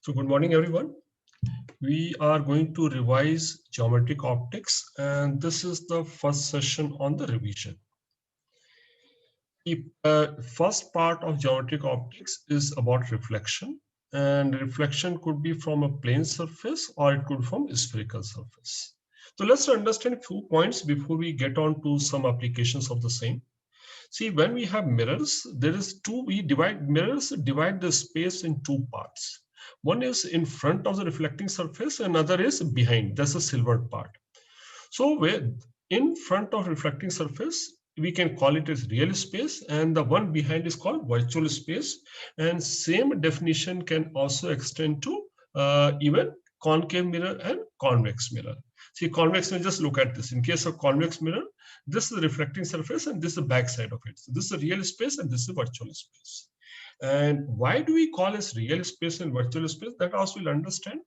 So good morning, everyone. We are going to revise geometric optics, and this is the first session on the revision. The first part of geometric optics is about reflection, and reflection could be from a plane surface or it could be from a spherical surface. So let's understand a few points before we get on to some applications of the same. See, when we have mirrors, mirrors divide the space in two parts. One is in front of the reflecting surface, another is behind. That's the silvered part. So where in front of reflecting surface, we can call it as real space, and the one behind is called virtual space. And same definition can also extend to even concave mirror and convex mirror. See, convex mirror, just look at this. In case of convex mirror, this is the reflecting surface and this is the back side of it. So this is a real space and this is a virtual space. And why do we call this real space and virtual space? That also we'll understand.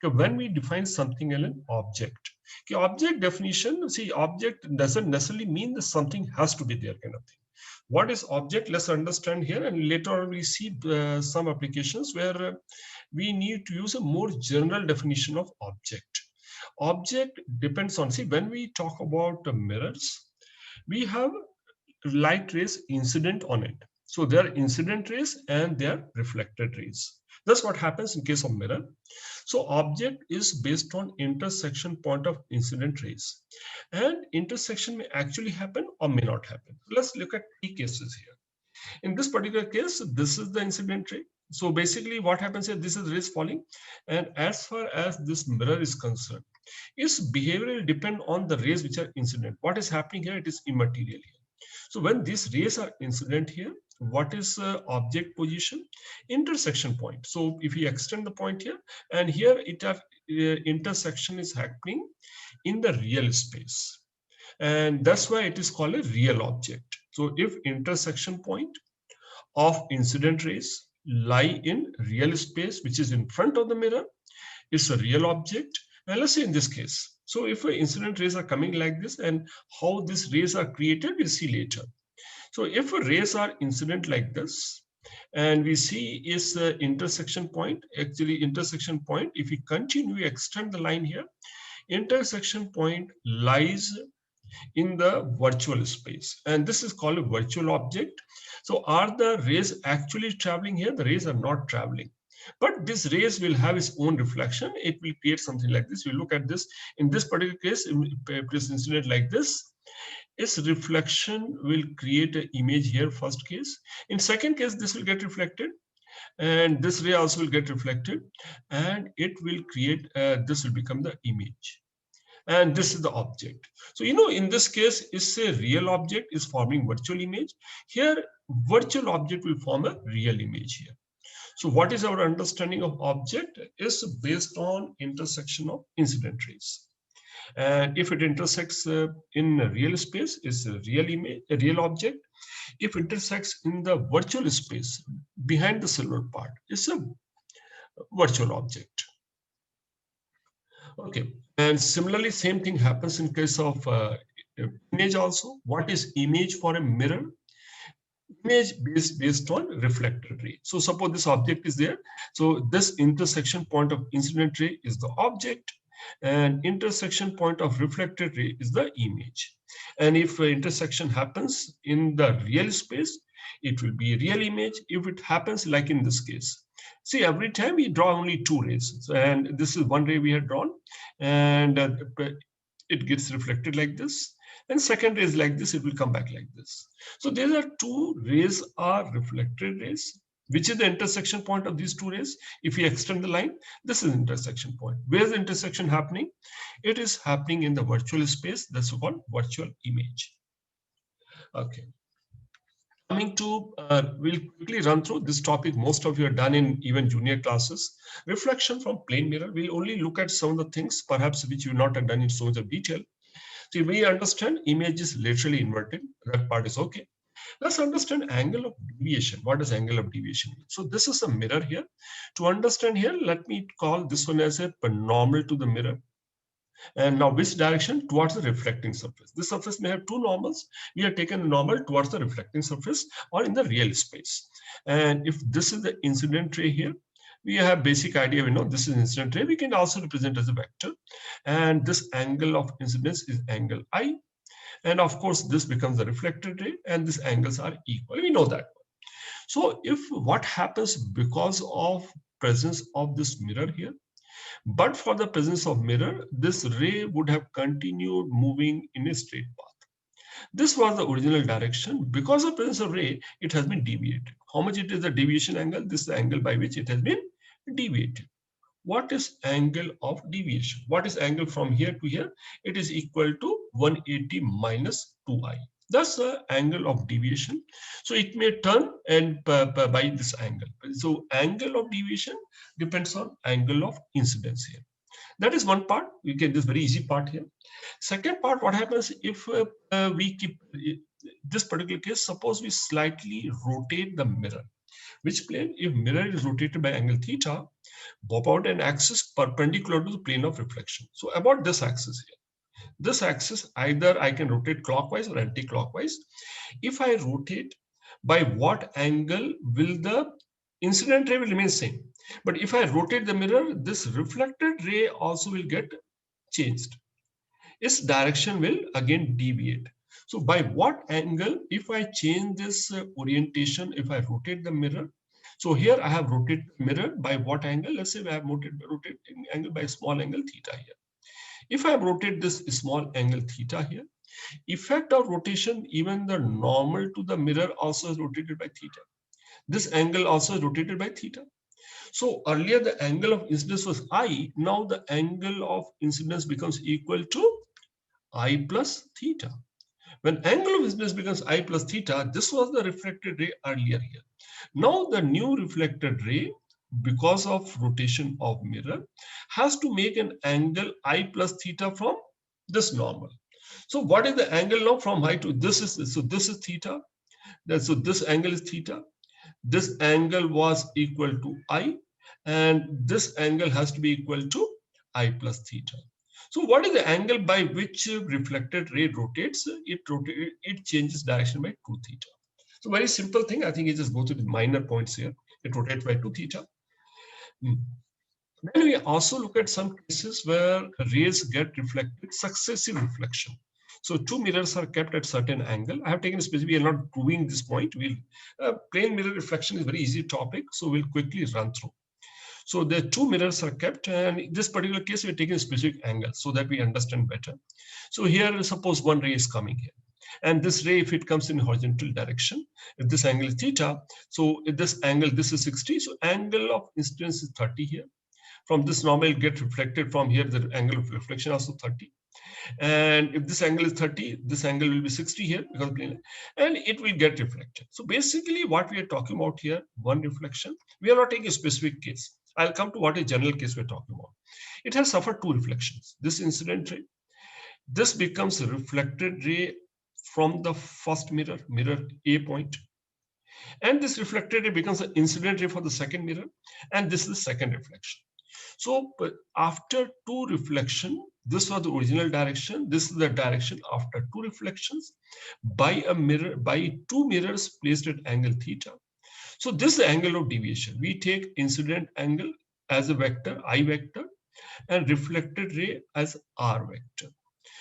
Okay, when we define something as an object. Okay, object definition, see, object doesn't necessarily mean that something has to be there kind of thing. What is object? Let's understand here, and later on we see some applications where we need to use a more general definition of object. Object depends on, see, when we talk about mirrors, we have light rays incident on it. So there are incident rays and there are reflected rays. That's what happens in case of mirror. So object is based on intersection point of incident rays. And intersection may actually happen or may not happen. Let's look at three cases here. In this particular case, this is the incident ray. So basically what happens here, this is rays falling. And as far as this mirror is concerned, its behavior will depend on the rays which are incident. What is happening here, it is immaterial here. So when these rays are incident here, what is object position? Intersection point. So if we extend the point here, and here intersection is happening in the real space. And that's why it is called a real object. So if intersection point of incident rays lie in real space, which is in front of the mirror, it's a real object. And let's say in this case, so if incident rays are coming like this, and how these rays are created, we'll see later. So if rays are incident like this, and we see is the intersection point, actually intersection point, if we continue, extend the line here, intersection point lies in the virtual space. And this is called a virtual object. So are the rays actually traveling here? The rays are not traveling. But this rays will have its own reflection. It will create something like this. We look at this. In this particular case, this incident like this, its reflection will create an image here, first case. In second case, this will get reflected. And this ray also will get reflected. And it will create, this will become the image. And this is the object. So, in this case, it's a real object is forming virtual image. Here, virtual object will form a real image here. So what is our understanding of object is based on intersection of incident rays. And if it intersects in a real space, is a real image, a real object. If it intersects in the virtual space behind the silver part, it's a virtual object. Okay, and similarly, same thing happens in case of image also. What is image for a mirror? Image based on reflected ray. So suppose this object is there. So this intersection point of incident ray is the object, and intersection point of reflected ray is the image. And if intersection happens in the real space, it will be a real image. If it happens like in this case, see, every time we draw only two rays, and this is one ray we have drawn, and it gets reflected like this. And second is like this, it will come back like this. So there are two rays are reflected rays, which is the intersection point of these two rays. If we extend the line, this is intersection point. Where is the intersection happening? It is happening in the virtual space. That's called virtual image. Okay. Coming to, we'll quickly run through this topic. Most of you are done in even junior classes. Reflection from plane mirror. We'll only look at some of the things, perhaps which you not have done in so much of detail. So we understand image is literally inverted. That part is okay. Let's understand angle of deviation. What does angle of deviation mean? So this is a mirror here. To understand here, let me call this one as a normal to the mirror. And now which direction? Towards the reflecting surface. This surface may have two normals. We have taken a normal towards the reflecting surface or in the real space. And if this is the incident ray here, We have basic idea, we know this is incident ray. We can also represent as a vector. And this angle of incidence is angle I. And of course, this becomes the reflected ray, and these angles are equal. We know that. So if what happens because of presence of this mirror here, but for the presence of mirror, this ray would have continued moving in a straight path. This was the original direction. Because of presence of ray, it has been deviated. How much it is the deviation angle? This is the angle by which it has been deviated. What is angle of deviation? What is angle from here to here? It is equal to 180 minus 2i. That's the angle of deviation. So it may turn and by this angle. So angle of deviation depends on angle of incidence here. That is one part. We get this very easy part here. Second part, what happens if we keep this particular case, suppose we slightly rotate the mirror. Which plane? If mirror is rotated by angle theta, about an axis perpendicular to the plane of reflection. So about this axis here. This axis, either I can rotate clockwise or anti-clockwise. If I rotate, by what angle will the incident ray will remain same? But if I rotate the mirror, this reflected ray also will get changed. Its direction will again deviate. So by what angle, if I change this orientation, if I rotate the mirror, so here I have rotated the mirror by what angle? Let's say I have rotated angle by small angle theta here. If I rotate this small angle theta here, effect of rotation, even the normal to the mirror also is rotated by theta. This angle also is rotated by theta. So earlier the angle of incidence was I, now the angle of incidence becomes equal to I plus theta. When angle of incidence becomes I plus theta, this was the reflected ray earlier here. Now the new reflected ray, because of rotation of mirror, has to make an angle I plus theta from this normal. So what is the angle now from I to this is, so this is theta. So this angle is theta. This angle was equal to I, and this angle has to be equal to I plus theta. So what is the angle by which reflected ray rotates? It changes direction by 2 theta. So very simple thing. I think it just goes to the minor points here. It rotates by 2 theta. Then we also look at some cases where rays get reflected, successive reflection. So two mirrors are kept at certain angle. I have taken a specific, we are not proving this point. Plane mirror reflection is very easy topic. So we'll quickly run through. So the two mirrors are kept, and in this particular case, we're taking a specific angle so that we understand better. So here, suppose one ray is coming here. And this ray, if it comes in horizontal direction, if this angle is theta, so if this angle, this is 60, so angle of incidence is 30 here. From this normal get reflected from here, the angle of reflection also 30. And if this angle is 30, this angle will be 60 here because plane, and it will get reflected. So basically what we are talking about here, one reflection, we are not taking a specific case. I'll come to what a general case we're talking about. It has suffered two reflections. This incident ray, this becomes a reflected ray from the first mirror, mirror A point. And this reflected ray becomes an incident ray for the second mirror. And this is the second reflection. So after two reflection, this was the original direction. This is the direction after two reflections by a mirror, by two mirrors placed at angle theta. So this is the angle of deviation. We take incident angle as a vector, I vector, and reflected ray as R vector.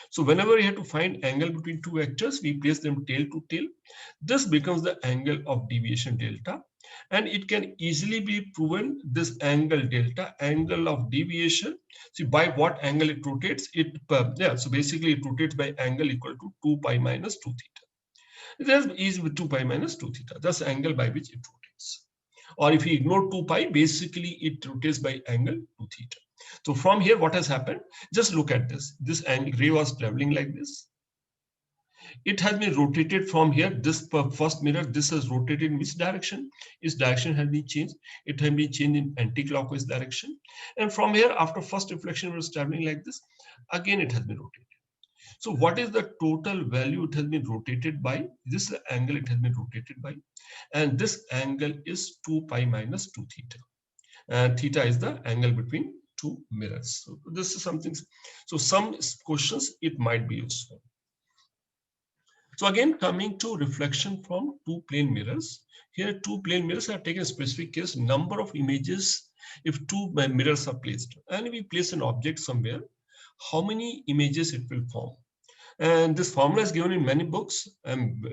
So whenever we have to find angle between two vectors, we place them tail to tail. This becomes the angle of deviation delta. And it can easily be proven, this angle delta, angle of deviation. See by what angle it rotates, so basically it rotates by angle equal to 2 pi minus 2 theta. It is easy with 2 pi minus 2 theta. That's the angle by which it rotates. Or if we ignore 2 pi, basically it rotates by angle 2 theta. So from here, what has happened? Just look at this. This angle ray was traveling like this. It has been rotated from here. This first mirror, this has rotated in which direction? Its direction has been changed. It has been changed in anti-clockwise direction. And from here, after first reflection was traveling like this, again it has been rotated. So what is the total value it has been rotated by? This is the angle it has been rotated by. And this angle is 2 pi minus 2 theta. And theta is the angle between two mirrors. So this is something. So some questions, it might be useful. So again, coming to reflection from two plane mirrors. Here, two plane mirrors are taken a specific case. Number of images if two mirrors are placed and we place an object somewhere, how many images it will form. And this formula is given in many books, and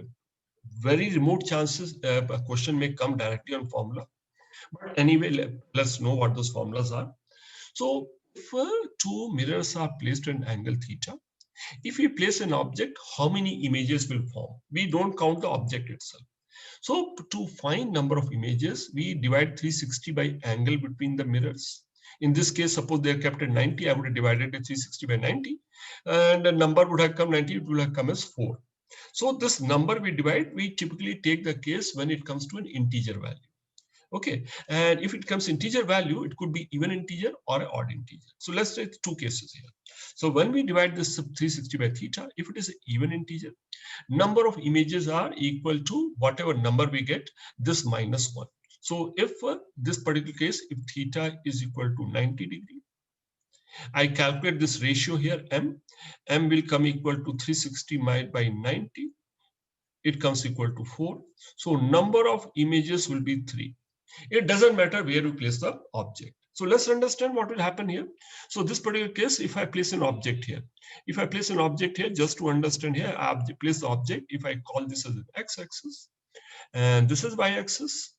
very remote chances a question may come directly on formula. But anyway, let's know what those formulas are. So if two mirrors are placed at an angle theta, if we place an object, how many images will form? We don't count the object itself. So to find number of images, we divide 360 by angle between the mirrors. In this case, suppose they are kept at 90, I would have divided it 360 by 90, and the number would have come 90, it would have come as 4. So this number we divide, we typically take the case when it comes to an integer value. Okay, and if it comes integer value, it could be even integer or odd integer. So let's take two cases here. So when we divide this 360 by theta, if it is an even integer, number of images are equal to whatever number we get, this minus 1. So if this particular case, if theta is equal to 90 degree, I calculate this ratio here, m will come equal to 360 by 90. It comes equal to 4. So number of images will be 3. It doesn't matter where you place the object. So let's understand what will happen here. So this particular case, if I place an object here, just to understand here, I place the object. If I call this as an x-axis, and this is y-axis,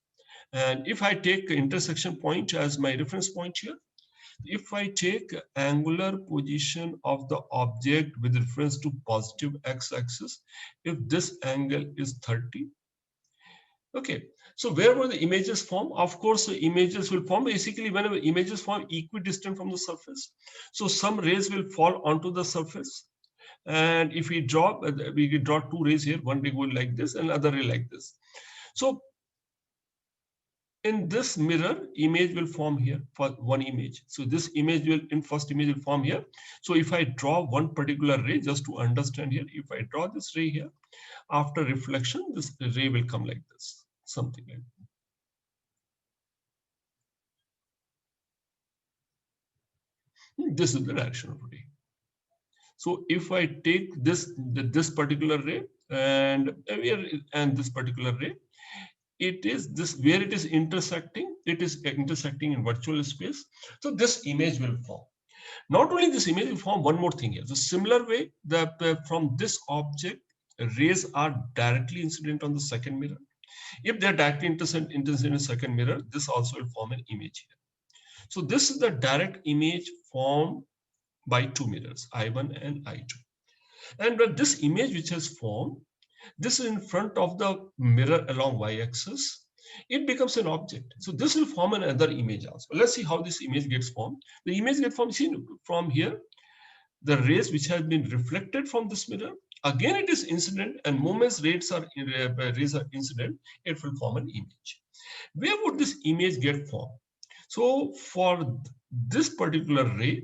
and if I take intersection point as my reference point here, if I take angular position of the object with reference to positive x-axis, if this angle is 30, okay, so where will the images form? Of course, the images will form basically whenever images form equidistant from the surface. So some rays will fall onto the surface. And if we draw two rays here, one ray will like this and other ray like this. So in this mirror, image will form here for one image. So this image will, in first image will form here. So if I draw one particular ray, just to understand here, if I draw this ray here, after reflection, this ray will come like this, something like that. This is the direction of ray. So if I take this particular ray and this particular ray, it is this where it is intersecting. It is intersecting in virtual space. So this image will form. Not only this image will form, one more thing here. So similar way that from this object, rays are directly incident on the second mirror. If they are directly incident in the second mirror, this also will form an image here. So this is the direct image formed by two mirrors, I1 and I2. And when this image which has formed, this is in front of the mirror along y-axis, it becomes an object. So this will form another image also. Let's see how this image gets formed. The image gets formed, see, from here, the rays which have been reflected from this mirror, again it is incident, and moments rays are incident, it will form an image. Where would this image get formed? So for this particular ray,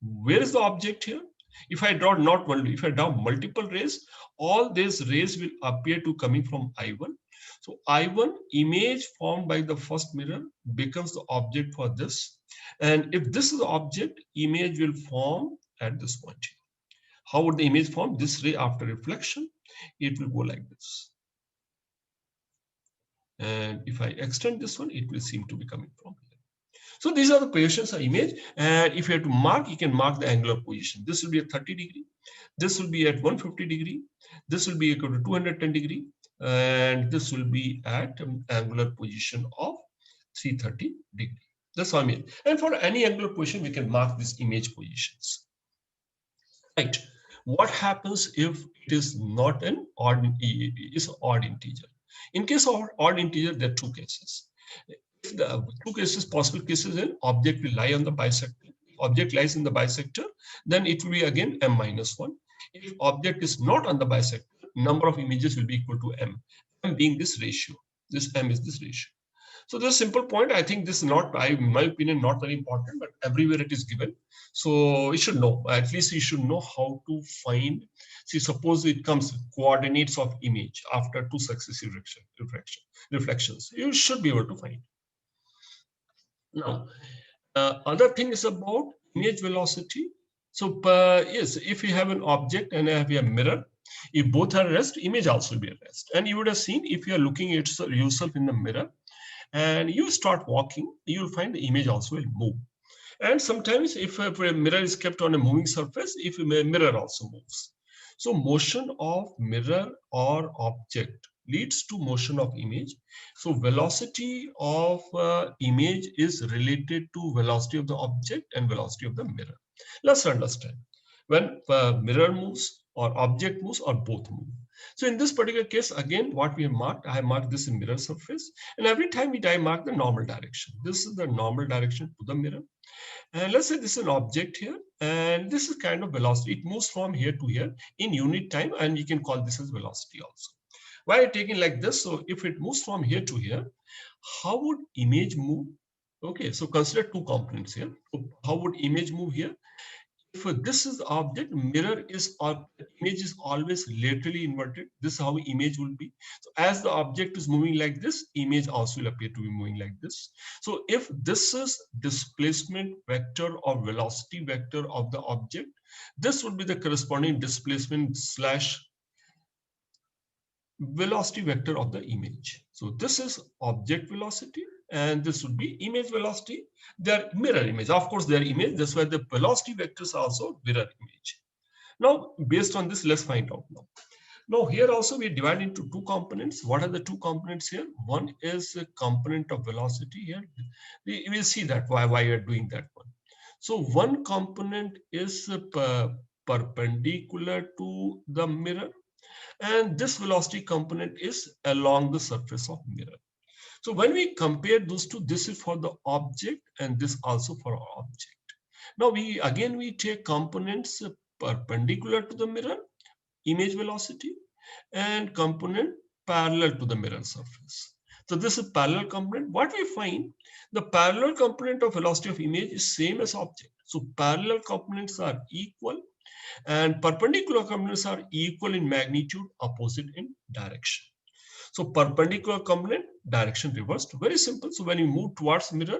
where is the object here? If I draw not one, if I draw multiple rays, all these rays will appear to coming from I1. So I1 image formed by the first mirror becomes the object for this. And if this is the object, image will form at this point here. How would the image form? This ray after reflection, it will go like this. And if I extend this one, it will seem to be coming from here. So these are the positions of image. And if you have to mark, you can mark the angular position. This will be at 30 degree. This will be at 150 degree. This will be equal to 210 degree. And this will be at angular position of 330 degree. That's what I mean. And for any angular position, we can mark these image positions. Right. What happens if it is not an odd integer? In case of odd integer, there are two cases. If the two cases, possible cases, in object will lie on the bisector. If object lies in the bisector, then it will be again m minus 1. If object is not on the bisector, number of images will be equal to m. M being this ratio. This m is this ratio. So the simple point, I think this is not, in my opinion, not very important, but everywhere it is given. So you should know, at least you should know how to find. See, suppose it comes coordinates of image after two successive reflections. You should be able to find. Now, other thing is about image velocity. So yes, if you have an object and have a mirror, if both are at rest, image also will be at rest. And you would have seen if you are looking at yourself in the mirror, and you start walking, you'll find the image also will move. And sometimes if a mirror is kept on a moving surface, if a mirror also moves. So motion of mirror or object leads to motion of image. So velocity of image is related to velocity of the object and velocity of the mirror. Let's understand. When mirror moves or object moves or both move. So in this particular case, again, what we have marked, I have marked this in mirror surface. And every time I mark the normal direction. This is the normal direction to the mirror. And let's say this is an object here, and this is kind of velocity. It moves from here to here in unit time, and we can call this as velocity also. Why I taking like this? So if it moves from here to here, how would image move? Okay, so consider two components here. So how would image move here? If this is the object, mirror is or image is always laterally inverted. This is how image will be. So as the object is moving like this, image also will appear to be moving like this. So if this is displacement vector or velocity vector of the object, this would be the corresponding displacement slash velocity vector of the image. So this is object velocity and this would be image velocity. They are mirror image. Of course, they are image. That's why the velocity vectors are also mirror image. Now, based on this, let's find out now. Now, here also we divide into two components. What are the two components here? One is a component of velocity here. We will see that why we are doing that one. So one component is perpendicular to the mirror, and this velocity component is along the surface of mirror. So when we compare those two, this is for the object and this also for our object. Now we take components perpendicular to the mirror, image velocity, and component parallel to the mirror surface. So this is parallel component. What we find, the parallel component of velocity of image is same as object. So parallel components are equal and perpendicular components are equal in magnitude, opposite in direction. So perpendicular component, direction reversed, very simple. So when you move towards mirror,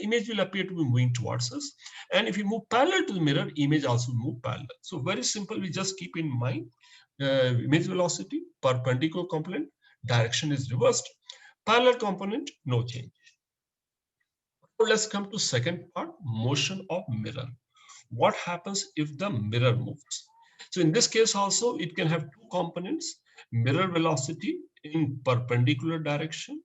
image will appear to be moving towards us. And if you move parallel to the mirror, image also move parallel. So very simple, we just keep in mind image velocity, perpendicular component, direction is reversed. Parallel component, no change. So let's come to second part, motion of mirror. What happens if the mirror moves? So in this case also, it can have two components, mirror velocity in perpendicular direction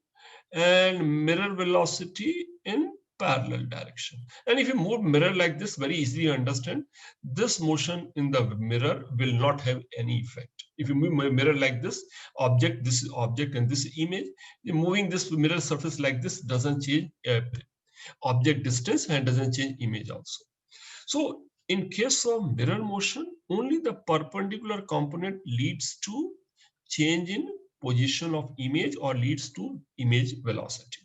and mirror velocity in parallel direction. And if you move mirror like this, very easily you understand, this motion in the mirror will not have any effect. If you move mirror like this is object and this image, moving this mirror surface like this doesn't change object distance and doesn't change image also. So in case of mirror motion, only the perpendicular component leads to change in position of image or leads to image velocity.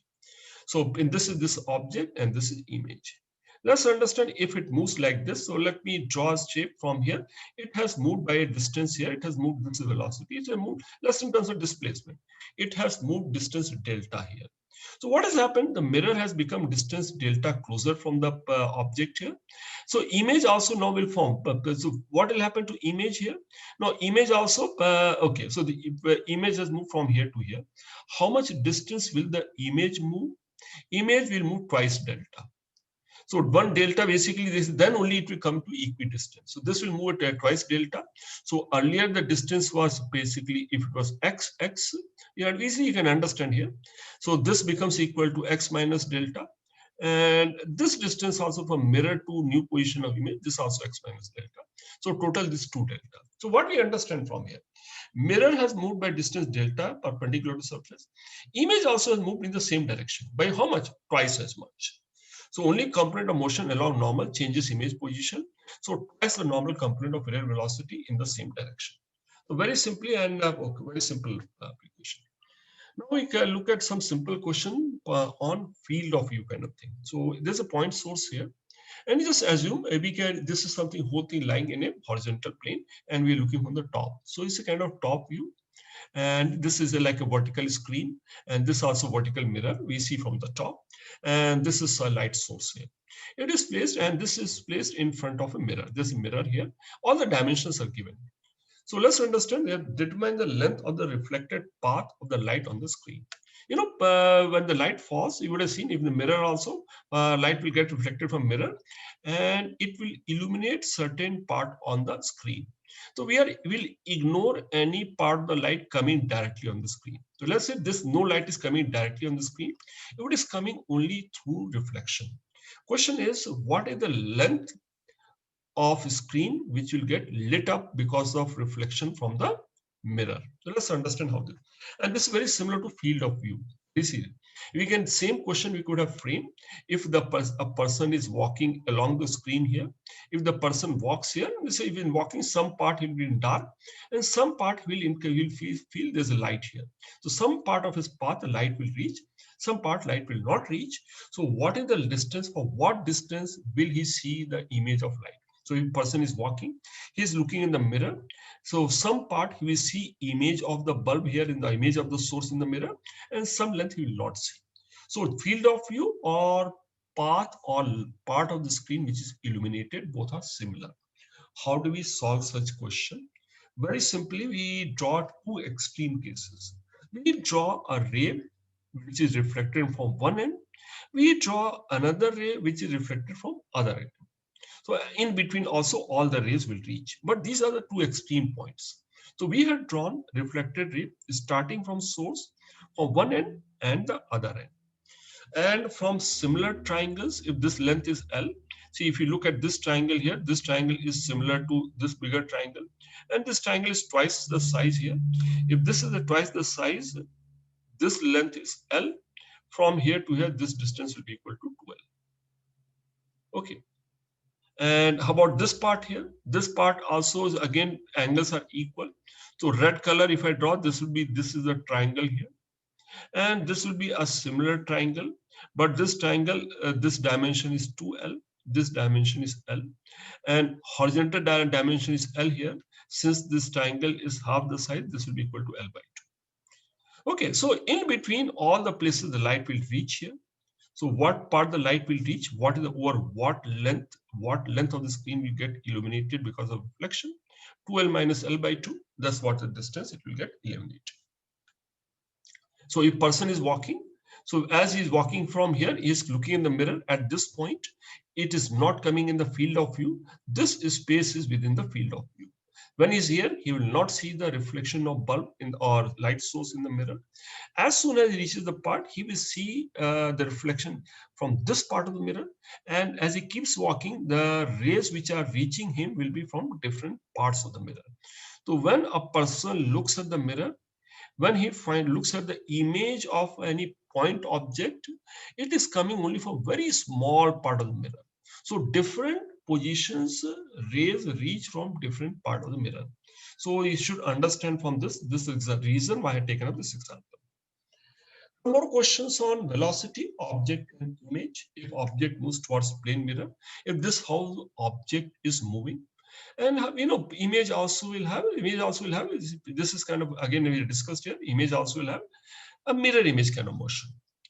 So in this is this object and this is image. Let's understand if it moves like this. So let me draw a shape from here. It has moved by a distance here. It has moved this velocity. It has moved, let's in terms of displacement. It has moved distance delta here. So what has happened? The mirror has become distance delta closer from the object here. So image also now will form. So what will happen to image here? Now image also, okay, so the image has moved from here to here. How much distance will the image move? Image will move twice delta. So one delta basically this, then only it will come to equidistance. So this will move at twice delta. So earlier the distance was basically, if it was x, easily you can understand here. So this becomes equal to x minus delta. And this distance also from mirror to new position of image, this also x minus delta. So total this 2 delta. So what we understand from here, mirror has moved by distance delta perpendicular to surface. Image also has moved in the same direction. By how much? Twice as much. So only component of motion along normal changes image position. So twice the normal component of mirror velocity in the same direction. So very simply and okay, very simple application. Now we can look at some simple question on field of view kind of thing. So there's a point source here. And you just assume this is something whole thing lying in a horizontal plane and we're looking from the top. So it's a kind of top view. And this is like a vertical screen. And this also vertical mirror we see from the top. And this is a light source here. It is placed and this is placed in front of a mirror. There's a mirror here. All the dimensions are given. So let's understand that determine the length of the reflected path of the light on the screen. You know, when the light falls, you would have seen, if the mirror also, light will get reflected from mirror, and it will illuminate certain part on the screen. So will ignore any part of the light coming directly on the screen. So let's say this no light is coming directly on the screen. It is coming only through reflection. Question is, what is the length of screen which will get lit up because of reflection from the mirror? So let's understand how this. And this is very similar to field of view. We can, same question we could have framed if a person is walking along the screen here. If the person walks here, we say if in walking, some part will be in dark and some part will feel there's a light here. So some part of his path the light will reach, some part light will not reach. So what is the distance? For what distance will he see the image of light? So if person is walking, he is looking in the mirror. So some part he will see image of the bulb here in the image of the source in the mirror, and some length he will not see. So field of view or path or part of the screen which is illuminated, both are similar. How do we solve such question? Very simply, we draw two extreme cases. We draw a ray which is reflected from one end. We draw another ray which is reflected from other end. So in between also all the rays will reach. But these are the two extreme points. So we have drawn reflected ray starting from source from one end and the other end. And from similar triangles, if this length is L, see if you look at this triangle here, this triangle is similar to this bigger triangle. And this triangle is twice the size here. If this is twice the size, this length is L. From here to here, this distance will be equal to 12. Okay. And how about this part here? This part also is, again, angles are equal. So red color, if I draw, this is a triangle here. And this will be a similar triangle. But this triangle, this dimension is 2L. This dimension is L. And horizontal dimension is L here. Since this triangle is half the size, this will be equal to L by 2. Okay, so in between all the places the light will reach here. So what part the light will reach, what is the over what length of the screen will get illuminated because of reflection? 2L minus L by 2, that's what the distance it will get illuminated. So if person is walking, so as he is walking from here, he is looking in the mirror at this point, it is not coming in the field of view. This space is within the field of view. When he's here, he will not see the reflection of bulb or light source in the mirror. As soon as he reaches the part, he will see the reflection from this part of the mirror. And as he keeps walking, the rays which are reaching him will be from different parts of the mirror. So when a person looks at the mirror, when he looks at the image of any point object, it is coming only from very small part of the mirror. So different positions, rays reach from different part of the mirror. So you should understand from this is the reason why I have taken up this example. More questions on velocity, object and image. If object moves towards plane mirror, if this how object is moving, and image also will have this is kind of, again, we discussed here, image also will have a mirror image kind of motion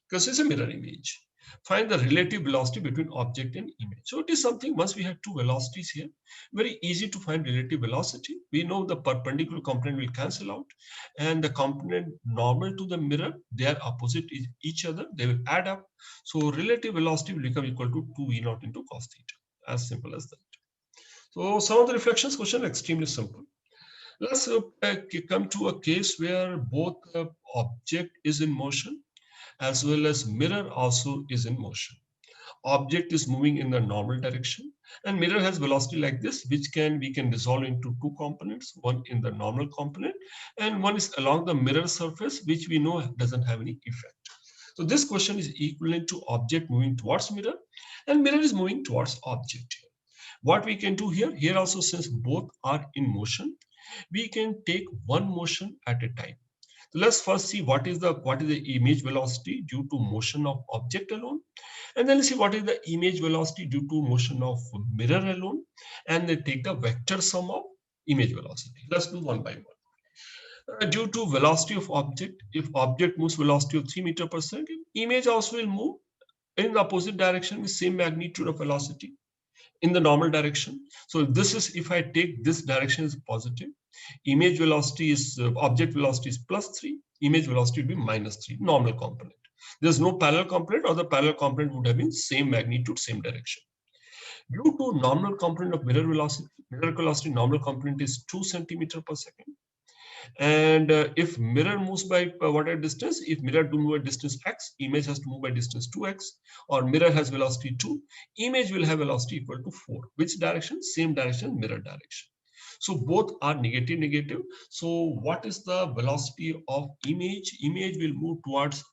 because it's a mirror image. Find the relative velocity between object and image. So it is something, once we have two velocities here, very easy to find relative velocity. We know the perpendicular component will cancel out, and the component normal to the mirror, they are opposite each other, they will add up. So relative velocity will become equal to 2V0 into cos theta, as simple as that. So some of the reflections question are extremely simple. Let's come to a case where both the object is in motion as well as mirror also is in motion. Object is moving in the normal direction and mirror has velocity like this, which we can resolve into two components, one in the normal component and one is along the mirror surface, which we know doesn't have any effect. So this question is equivalent to object moving towards mirror and mirror is moving towards object. What we can do here also, since both are in motion, we can take one motion at a time. So let's first see what is the image velocity due to motion of object alone, and then let's see what is the image velocity due to motion of mirror alone, and then take the vector sum of image velocity. Let's do one by one. Due to velocity of object, if object moves velocity of 3 meters per second, image also will move in the opposite direction with same magnitude of velocity in the normal direction. So this is, if I take this direction is positive, image velocity is object velocity is +3, Image velocity will be -3, normal component. There's no parallel component, or the parallel component would have been same magnitude, same direction. Due to nominal component of mirror velocity nominal component is 2 centimeter per second. And if mirror moves by whatever distance, if mirror to move at distance x, image has to move by distance 2x, or mirror has velocity 2, image will have velocity equal to 4. Which direction? Same direction, mirror direction. So both are negative, negative. So what is the velocity of image? Image will move towards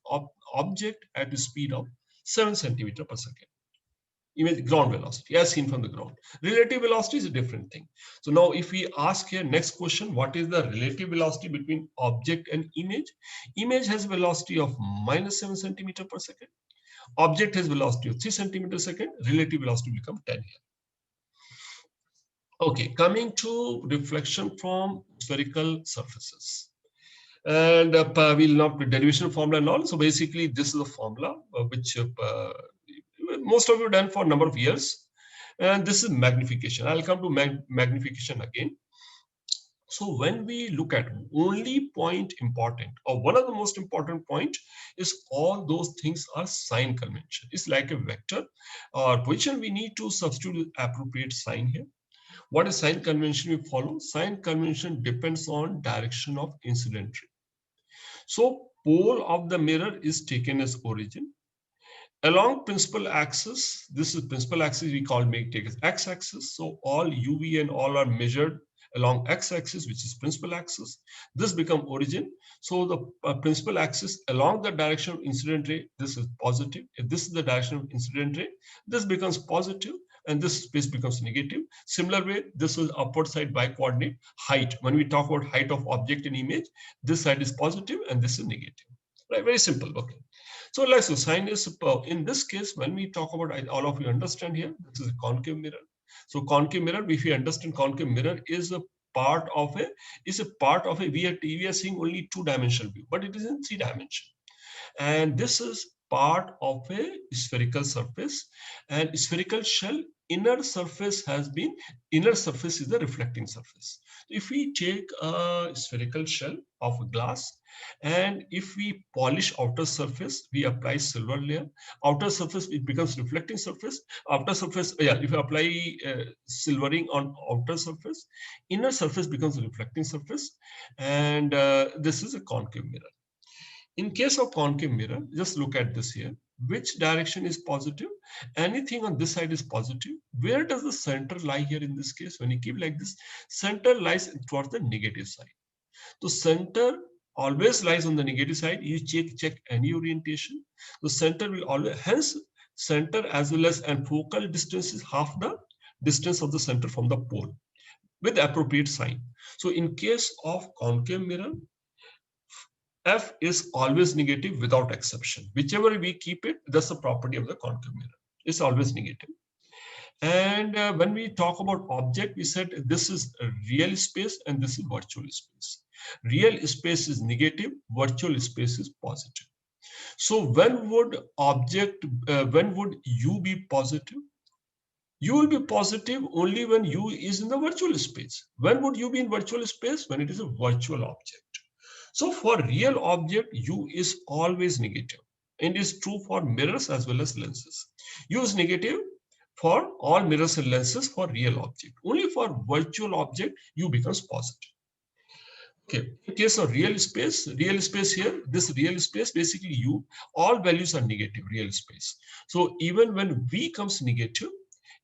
object at the speed of 7 centimeter per second. Image ground velocity as seen from the ground. Relative velocity is a different thing. So now if we ask here next question, what is the relative velocity between object and image? Image has velocity of -7 centimeter per second. Object has velocity of 3 centimeter per second. Relative velocity will become 10 here. Okay, coming to reflection from spherical surfaces. And we'll not the derivation formula and all. So basically, this is a formula which most of you done for a number of years. And this is magnification. I'll come to magnification again. So when we look at only point important, or one of the most important point is all those things are sign convention. It's like a vector or position. We need to substitute appropriate sign here. What is sign convention we follow? Sign convention depends on direction of incident ray. So pole of the mirror is taken as origin. Along principal axis, this is principal axis we take as x-axis. So all UV and all are measured along x-axis, which is principal axis. This become origin. So the principal axis along the direction of incident ray, this is positive. If this is the direction of incident ray, this becomes positive, and this space becomes negative. Similar way, this is upward side bi-coordinate height. When we talk about height of object and image, this side is positive and this is negative. Right? Very simple. Okay. So let's so sign is in this case, when we talk about, all of you understand here, this is a concave mirror. So concave mirror, if you understand, concave mirror is a part of a we are seeing only 2-dimensional view, but it is in 3 dimension. And this is part of a spherical surface, and spherical shell inner surface is the reflecting surface. If we take a spherical shell of glass, and if we polish outer surface, we apply silver layer, outer surface it becomes reflecting surface. Outer surface, if you apply silvering on outer surface, inner surface becomes reflecting surface. And this is a concave mirror. In case of concave mirror, just look at this here. Which direction is positive? Anything on this side is positive. Where does the center lie here in this case? When you keep like this, center lies towards the negative side. The center always lies on the negative side. You check any orientation. The center will always, hence center as well as and focal distance is half the distance of the center from the pole with appropriate sign. So in case of concave mirror, F is always negative without exception. Whichever we keep it, that's the property of the concave mirror. It's always negative. And when we talk about object, we said this is a real space and this is virtual space. Real space is negative, virtual space is positive. So when would U be positive? U will be positive only when U is in the virtual space. When would U be in virtual space? When it is a virtual object. So for real object, U is always negative, and is true for mirrors as well as lenses. U is negative for all mirrors and lenses for real object. Only for virtual object, U becomes positive. Okay, in case of real space here, this real space, basically U, all values are negative, real space. So even when V comes negative,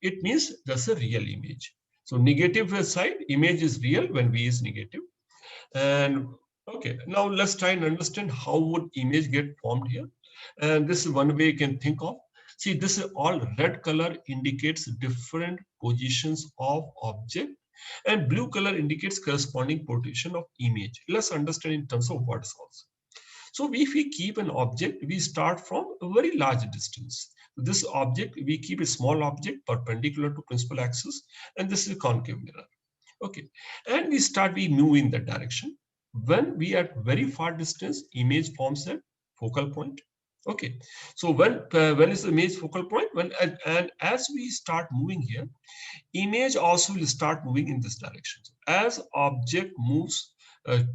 it means that's a real image. So negative side, image is real when V is negative. And okay, now let's try and understand how would image get formed here. And this is one way you can think of. See, this is all red color indicates different positions of object, and blue color indicates corresponding position of image. Let's understand in terms of words also. So if we keep an object, we start from a very large distance. This object, we keep a small object perpendicular to principal axis, and this is a concave mirror. Okay, and we move in that direction. When we are at very far distance, image forms a focal point. Okay, so when is the image focal point? And as we start moving here, image also will start moving in this direction. So as object moves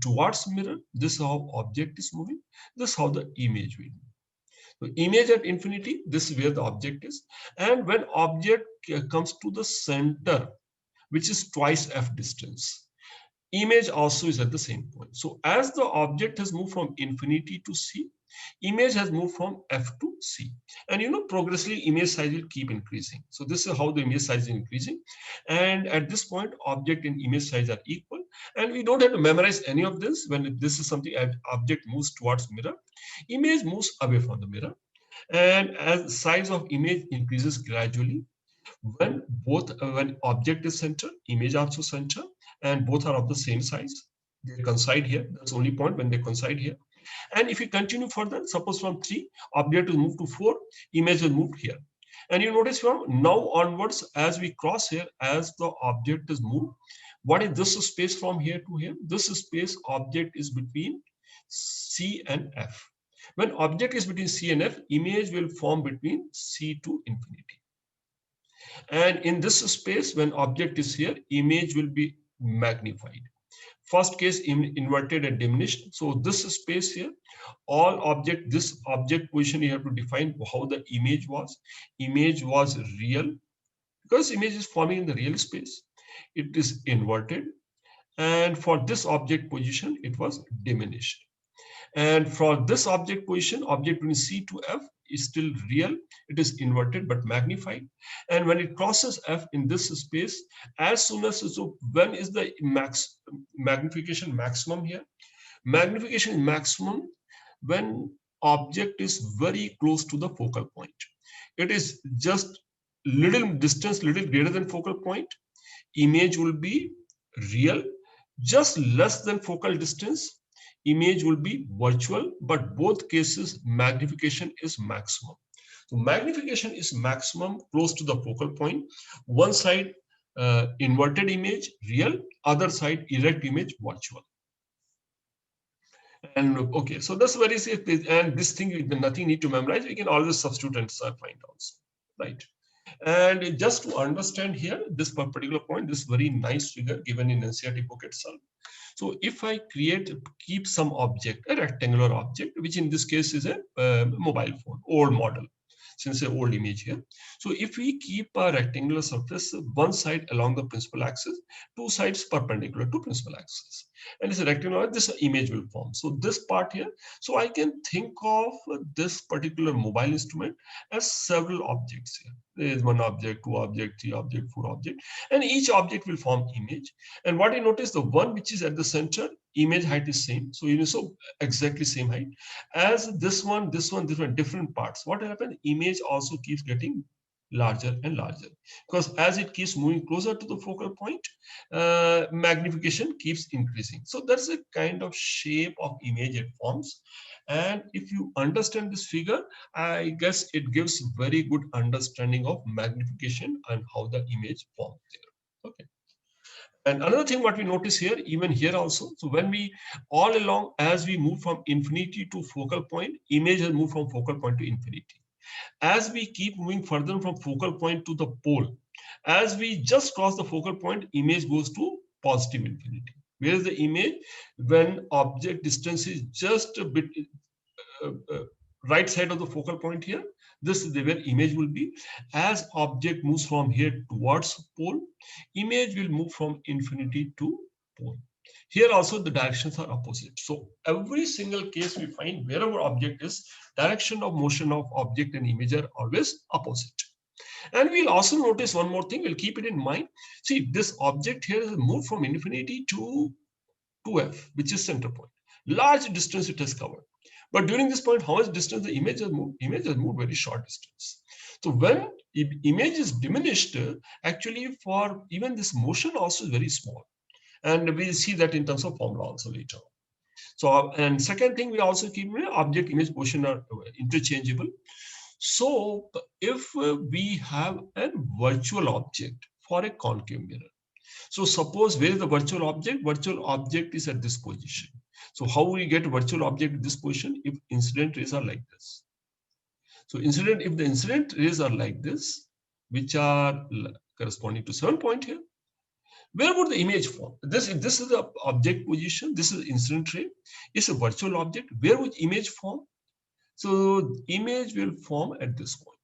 towards mirror, this is how object is moving, this is how the image will move. So image at infinity, this is where the object is. And when object comes to the center, which is twice f distance, image also is at the same point. So as the object has moved from infinity to C, image has moved from F to C. And progressively image size will keep increasing. So this is how the image size is increasing. And at this point, object and image size are equal. And we don't have to memorize any of this. When this is something, object moves towards mirror, image moves away from the mirror. And as size of image increases gradually, when object is center, image also center, and both are of the same size, they coincide here. That's the only point when they coincide here. And if you continue further, suppose from 3, object will move to 4, image will move here. And you notice from now onwards, as we cross here, as the object is moved, what is this space from here to here? This space object is between C and F. When object is between C and F, image will form between C to infinity. And in this space, when object is here, image will be magnified. First case, inverted and diminished. So this space here, all object, this object position, you have to define how the image was. Image was real, because image is forming in the real space. It is inverted. And for this object position, it was diminished. And for this object position, object between C to F is still real. It is inverted but magnified. And when it crosses F in this space, as soon as, so when is the magnification maximum here? Magnification is maximum when object is very close to the focal point. It is just little distance, little greater than focal point. Image will be real. Just less than focal distance, image will be virtual, but both cases magnification is maximum. So magnification is maximum close to the focal point. One side inverted image real, other side erect image virtual. And okay, so that's very safe. And this thing, nothing need to memorize. We can always substitute and find also, right? And just to understand here, this particular point, this very nice figure given in NCERT book itself. So if I keep some object, a rectangular object, which in this case is a mobile phone, old model, since an old image here. So if we keep a rectangular surface, one side along the principal axis, two sides perpendicular to principal axis, and it's a rectangular, this image will form. So this part here, so I can think of this particular mobile instrument as several objects here. There is one object, two object, three object, four object, and each object will form image. And what you notice, the one which is at the center, image height is same. So exactly same height as this one, different parts. What happens? Image also keeps getting larger and larger, because as it keeps moving closer to the focal point, magnification keeps increasing. So that's a kind of shape of image it forms. And if you understand this figure, I guess it gives very good understanding of magnification and how the image forms there. Okay. And another thing what we notice here, even here also, so when we all along, as we move from infinity to focal point, image has moved from focal point to infinity. As we keep moving further from focal point to the pole, as we just cross the focal point, image goes to positive infinity. Where is the image? When object distance is just a bit right side of the focal point here, this is where image will be. As object moves from here towards pole, image will move from infinity to pole. Here also the directions are opposite. So every single case we find, wherever object is, direction of motion of object and image are always opposite. And we'll also notice one more thing, we'll keep it in mind. See, this object here is moved from infinity to F, which is center point. Large distance it has covered. But during this point, how much distance the image has moved? Image has moved very short distance. So when image is diminished, actually for even this motion also is very small. And we see that in terms of formula also later. So, and second thing, we also keep object image position are interchangeable. So if we have a virtual object for a concave mirror, so suppose where is the virtual object? Virtual object is at this position. So how we get virtual object at this position? If incident rays are like this. So if the incident rays are like this, which are corresponding to 7 point here, Where would the image form? This is the object position. This is incident ray. It's a virtual object. Where would image form? So image will form at this point.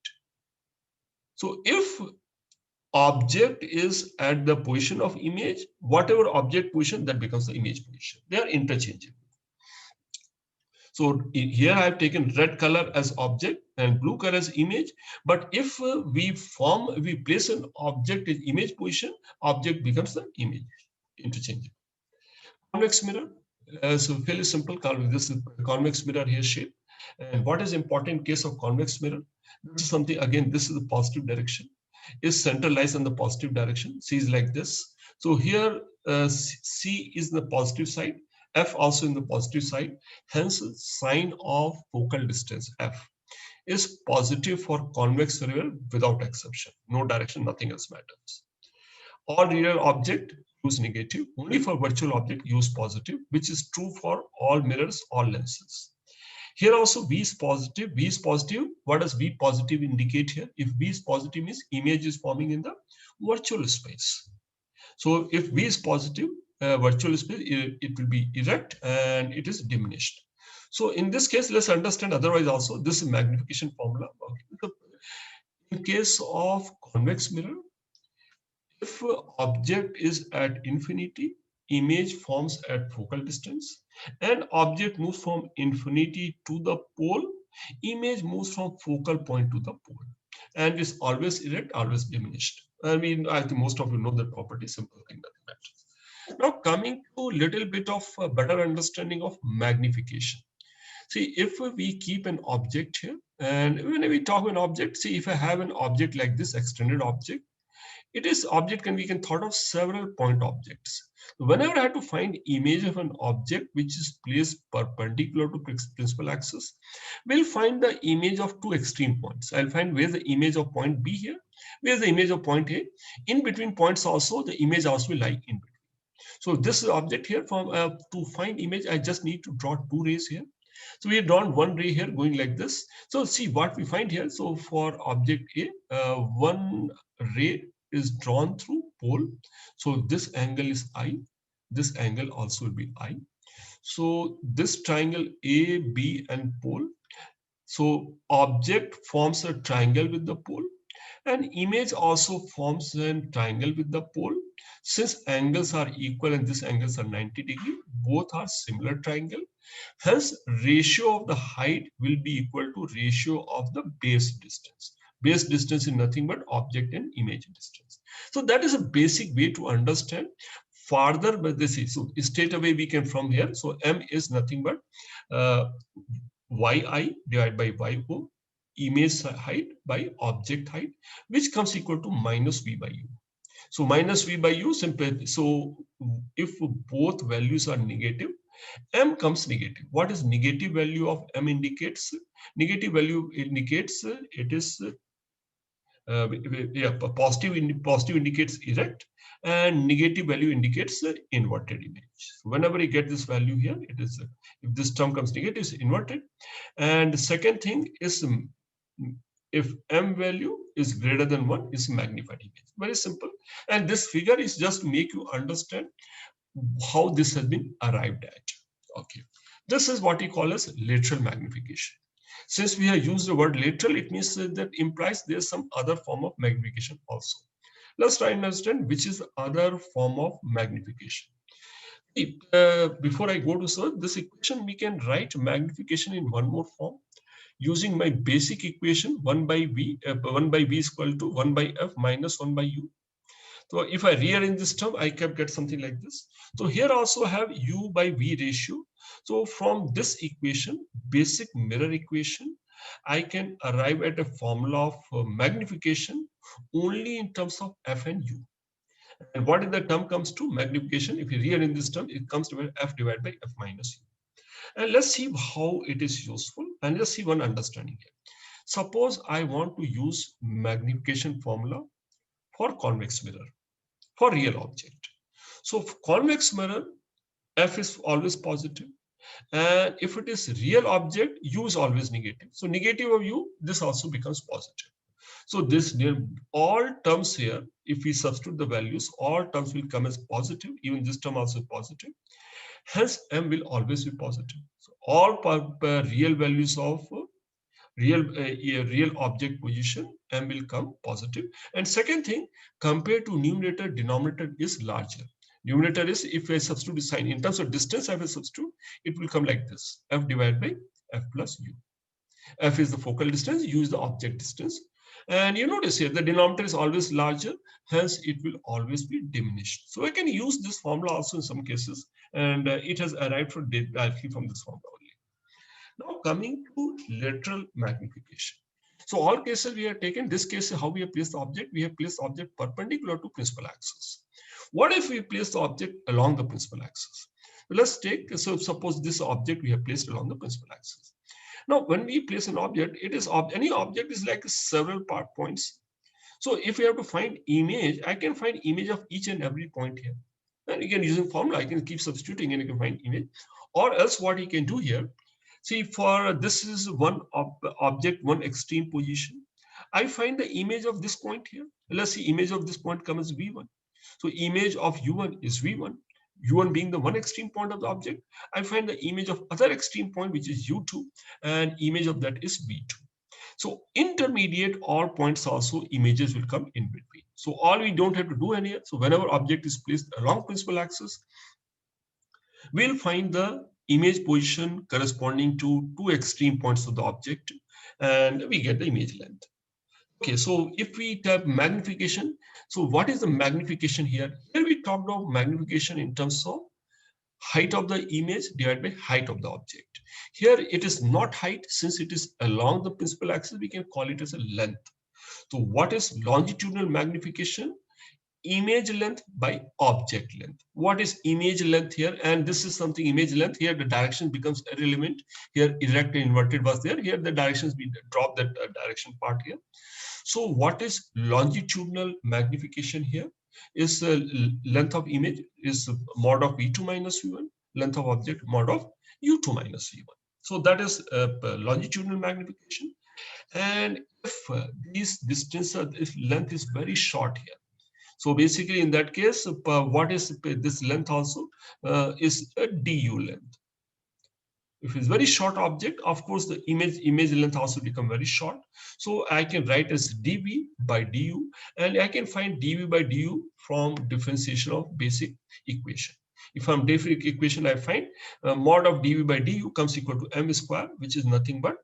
So if object is at the position of image, whatever object position, that becomes the image position. They are interchangeable. So here I have taken red color as object and blue color as image. But if we place an object in image position, object becomes the image, interchangeable. Convex mirror, so fairly simple. This is convex mirror here shape. And what is important in case of convex mirror? This is something, again, this is the positive direction. Is center lies in the positive direction. C is like this. So here C is the positive side, F also in the positive side. Hence, sign of focal distance F is positive for convex mirror without exception. No direction, nothing else matters. All real object use negative. Only for virtual object use positive, which is true for all mirrors, all lenses. Here also V is positive. V is positive. What does V positive indicate here? If V is positive means image is forming in the virtual space. So if V is positive, virtual space, it will be erect and it is diminished. So in this case, let's understand otherwise also this is magnification formula. In case of convex mirror, if object is at infinity, image forms at focal distance, and object moves from infinity to the pole, image moves from focal point to the pole, and is always erect, always diminished. I mean, I think most of you know that property, simple thing that matters. Now coming to a little bit of a better understanding of magnification. See, if we keep an object here, and when we talk an object, see, if I have an object like this, extended object, it is object we can thought of several point objects. Whenever I have to find image of an object which is placed perpendicular to principal axis, we'll find the image of two extreme points. I'll find where's the image of point B here, where's the image of point A. In between points also, the image also will lie in between. So this object here, from to find image, I just need to draw two rays here. So we have drawn one ray here going like this. So see what we find here. So for object A, one ray is drawn through pole. So this angle is I. This angle also will be I. So this triangle A, B, and pole. So object forms a triangle with the pole, and image also forms a triangle with the pole. Since angles are equal and these angles are 90 degree, both are similar triangle. Hence, ratio of the height will be equal to ratio of the base distance. Base distance is nothing but object and image distance. So that is a basic way to understand. Further, but this is so straight away we can from here. So M is nothing but yi divided by yo, image height by object height, which comes equal to minus v by u. So minus v by u simply, so if both values are negative, M comes negative. What is negative value of M indicates? Negative value indicates it is positive indicates erect, and negative value indicates inverted image. So whenever you get this value here, it is if this term comes negative, it's inverted. And the second thing is if M value is greater than 1, is magnified image. Very simple. And this figure is just to make you understand how this has been arrived at. Okay, this is what we call as lateral magnification. Since we have used the word lateral, it means that implies there's some other form of magnification also. Let's try and understand which is the other form of magnification. Before I go to solve this equation, we can write magnification in one more form using my basic equation 1 by v is equal to 1 by f minus 1 by u. So if I rearrange this term, I can get something like this. So here also have u by v ratio. So from this equation, basic mirror equation, I can arrive at a formula of magnification only in terms of f and u. And what is the term comes to magnification? If you rearrange this term, it comes to f divided by f minus u. And let's see how it is useful. And let's see one understanding here. Suppose I want to use magnification formula for convex mirror, for real object. So for convex mirror, f is always positive. And if it is real object, u is always negative. So negative of u, this also becomes positive. So this all terms here, if we substitute the values, all terms will come as positive. Even this term also positive. Hence, m will always be positive. So all real values of real object position, m will come positive. And second thing, compared to numerator, denominator is larger. Numerator is, if I substitute the sign in terms of distance, if I substitute, it will come like this: f divided by f plus u. F is the focal distance, u is the object distance. And you notice here the denominator is always larger, hence it will always be diminished. So I can use this formula also in some cases, and it has arrived directly from this formula only. Now coming to lateral magnification. So all cases we have taken, this case how we have placed the object, we have placed the object perpendicular to principal axis. What if we place the object along the principal axis? Let's take, so suppose this object we have placed along the principal axis. Now, when we place an object, it is any object is like several points. So if you have to find image, I can find image of each and every point here. And again, using formula, I can keep substituting and you can find image. Or else what you can do here, see, for this is one object, one extreme position. I find the image of this point here. Let's see, image of this point comes as V1. So image of U1 is V1. U1 being the one extreme point of the object, I find the image of other extreme point, which is U2, and image of that is V2. So intermediate all points also images will come in between. So all we don't have to do any, so whenever object is placed along principal axis, we'll find the image position corresponding to two extreme points of the object, and we get the image length. Okay, so if we type magnification, so what is the magnification here? Here we talked about magnification in terms of height of the image divided by height of the object. Here it is not height, since it is along the principal axis, we can call it as a length. So what is longitudinal magnification? Image length by object length. What is image length here? And this is something image length. Here the direction becomes irrelevant. Here erect and inverted was there. Here the directions, we drop that direction part here. So what is longitudinal magnification here? Is length of image is mod of V2 minus V1, length of object mod of U2 minus V1. So that is longitudinal magnification. And if these distance, if length is very short here, so basically in that case, what is this length also is a du length. If it's very short object, of course, the image length also become very short. So I can write as dv by du, and I can find dv by du from differentiation of basic equation. If I'm basic equation, I find mod of dv by du comes equal to m square, which is nothing but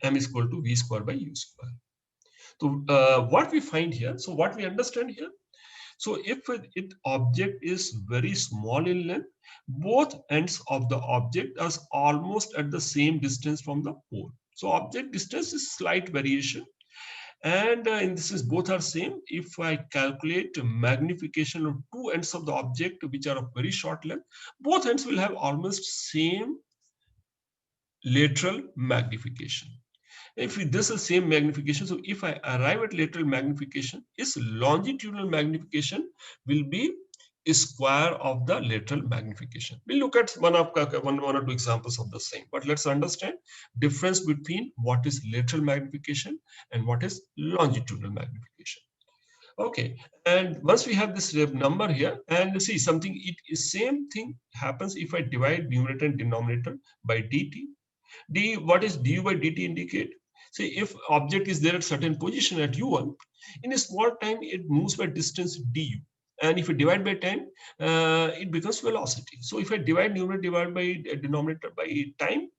m is equal to v square by u square. So what we find here, so what we understand here, so if it object is very small in length, both ends of the object are almost at the same distance from the pole. So object distance is slight variation. And in this is both are same. If I calculate magnification of two ends of the object, which are of very short length, both ends will have almost same lateral magnification. If this is same magnification, so if I arrive at lateral magnification, its longitudinal magnification will be a square of the lateral magnification. We'll look at one or two examples of the same, but let's understand difference between what is lateral magnification and what is longitudinal magnification. Okay, and once we have this number here, and see something, it is same thing happens if I divide numerator and denominator by dt. What is du by dt indicate? Say if object is there at certain position at u1, in a small time it moves by distance du, and if you divide by time, it becomes velocity. So if I divide numerator divided by denominator by time,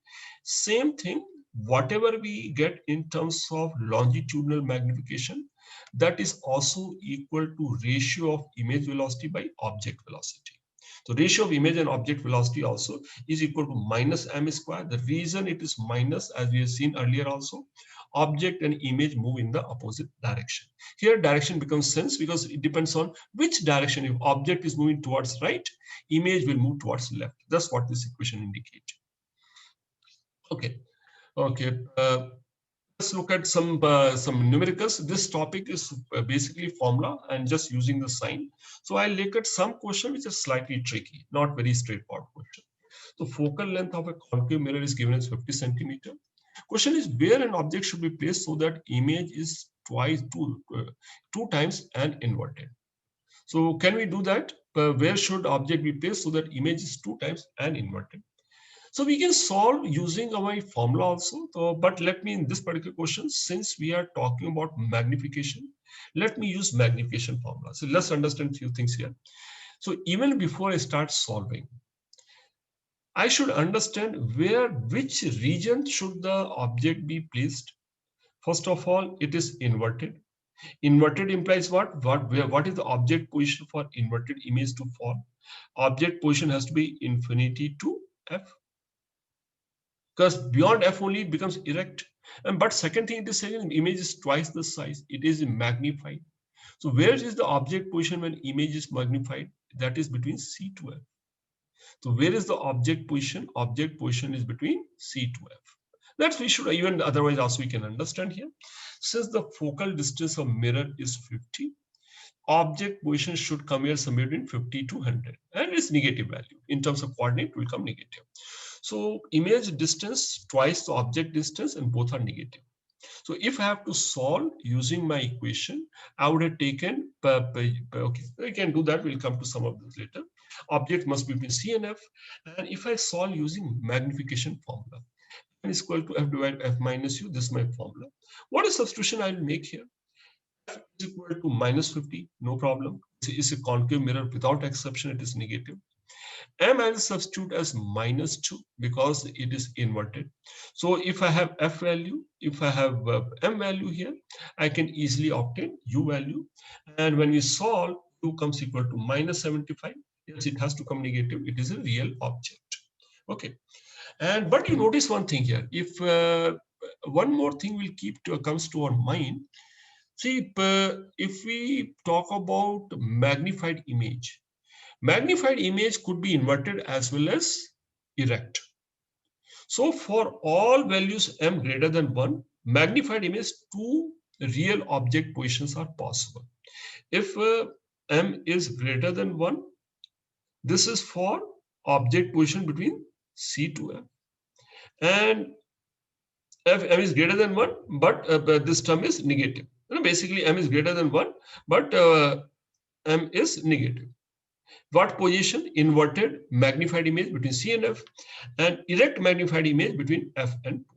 same thing, whatever we get in terms of longitudinal magnification, that is also equal to ratio of image velocity by object velocity. So ratio of image and object velocity also is equal to minus m square. The reason it is minus, as we have seen earlier also, object and image move in the opposite direction. Here direction becomes sense because it depends on which direction. If object is moving towards right, image will move towards left. That's what this equation indicates. Okay. Okay. Let's look at some numericals. This topic is basically formula and just using the sign. So I'll look at some question which is slightly tricky, not very straightforward question. So focal length of a concave mirror is given as 50 centimeter. Question is where an object should be placed so that image is two times and inverted. So can we do that? Where should object be placed so that image is two times and inverted? So we can solve using our formula also, but let me in this particular question, since we are talking about magnification, let me use magnification formula. So let's understand a few things here. So even before I start solving, I should understand which region should the object be placed. First of all, it is inverted. Inverted implies what? What is the object position for inverted image to fall? Object position has to be infinity to f, because beyond f only it becomes erect. And but second thing it is saying, image is twice the size. It is magnified. So where is the object position when image is magnified? That is between C to F. So where is the object position? Object position is between C to F. That we should even otherwise also we can understand here. Since the focal distance of mirror is 50, object position should come here somewhere between 50 to 100, and it's negative value. In terms of coordinate, will come negative. So image distance twice the object distance, and both are negative. So if I have to solve using my equation, I would have taken, okay, we can do that. We'll come to some of this later. Object must be between C and F. And if I solve using magnification formula, n is equal to F divided by F minus U, this is my formula. What is substitution I will make here? F is equal to minus 50, no problem. It's a concave mirror without exception, it is negative. M I will substitute as minus 2 because it is inverted. So if I have F value, if I have M value here, I can easily obtain U value. And when we solve, U comes equal to minus 75. Yes, it has to come negative. It is a real object. Okay. And but you notice one thing here. If one more thing will comes to our mind. See, if we talk about magnified image, magnified image could be inverted as well as erect. So for all values m greater than 1, magnified image, two real object positions are possible. If m is greater than 1, this is for object position between C to F. And if m is greater than 1, but this term is negative. Basically, m is greater than 1, but m is negative. What position? Inverted magnified image between C and F, and erect magnified image between F and P.